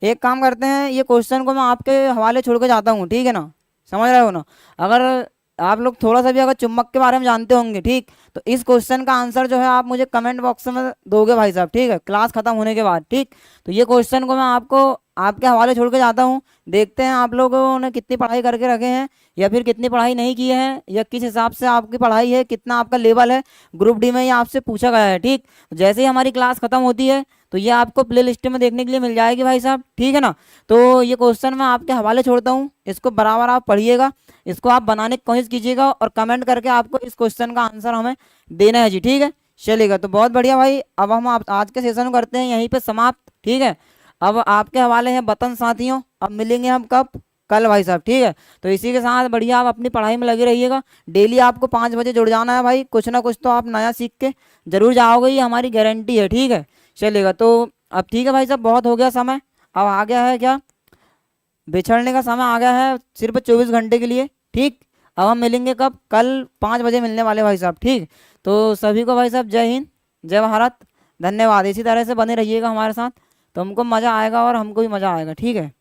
एक काम करते हैं, ये क्वेश्चन को मैं आपके हवाले छोड़ के जाता हूँ। ठीक है ना, समझ रहे हो ना, अगर आप लोग थोड़ा सा भी अगर चुंबक के बारे में जानते होंगे, ठीक, तो इस क्वेश्चन का आंसर जो है आप मुझे कमेंट बॉक्स में दोगे भाई साहब। ठीक है, क्लास खत्म होने के बाद। ठीक, तो ये क्वेश्चन को मैं आपको आपके हवाले छोड़ के जाता हूँ। देखते हैं आप लोगों ने कितनी पढ़ाई करके रखे हैं या फिर कितनी पढ़ाई नहीं की है, या किस हिसाब से आपकी पढ़ाई है, कितना आपका लेवल है ग्रुप डी में, ये आपसे पूछा गया है। ठीक, जैसे ही हमारी क्लास खत्म होती है तो ये आपको प्ले लिस्ट में देखने के लिए मिल जाएगी भाई साहब। ठीक है ना, तो ये क्वेश्चन मैं आपके हवाले छोड़ता हूँ, इसको बराबर आप पढ़िएगा, इसको आप बनाने की कोशिश कीजिएगा और कमेंट करके आपको इस क्वेश्चन का आंसर हमें देना है जी। ठीक है, चलेगा, तो बहुत बढ़िया भाई। अब हम आज के सेशन को करते हैं यहीं पे समाप्त। ठीक है, अब आपके हवाले हैं वतन साथियों, अब मिलेंगे हम कब, कल भाई साहब। ठीक है, तो इसी के साथ बढ़िया आप अपनी पढ़ाई में लगे रहिएगा। डेली आपको 5 बजे जुड़ जाना है भाई, कुछ ना कुछ तो आप नया सीख के जरूर जाओगे, ये हमारी गारंटी है। ठीक है, चलेगा, तो अब ठीक है भाई साहब, बहुत हो गया समय, अब आ गया है क्या, बिछड़ने का समय आ गया है, सिर्फ 24 घंटे के लिए। ठीक, अब हम मिलेंगे कब, कल 5 बजे मिलने वाले भाई साहब। ठीक, तो सभी को भाई साहब जय हिंद, जय भारत, धन्यवाद। इसी तरह से बने रहिएगा हमारे साथ, तो हमको मज़ा आएगा और हमको भी मज़ा आएगा। ठीक है।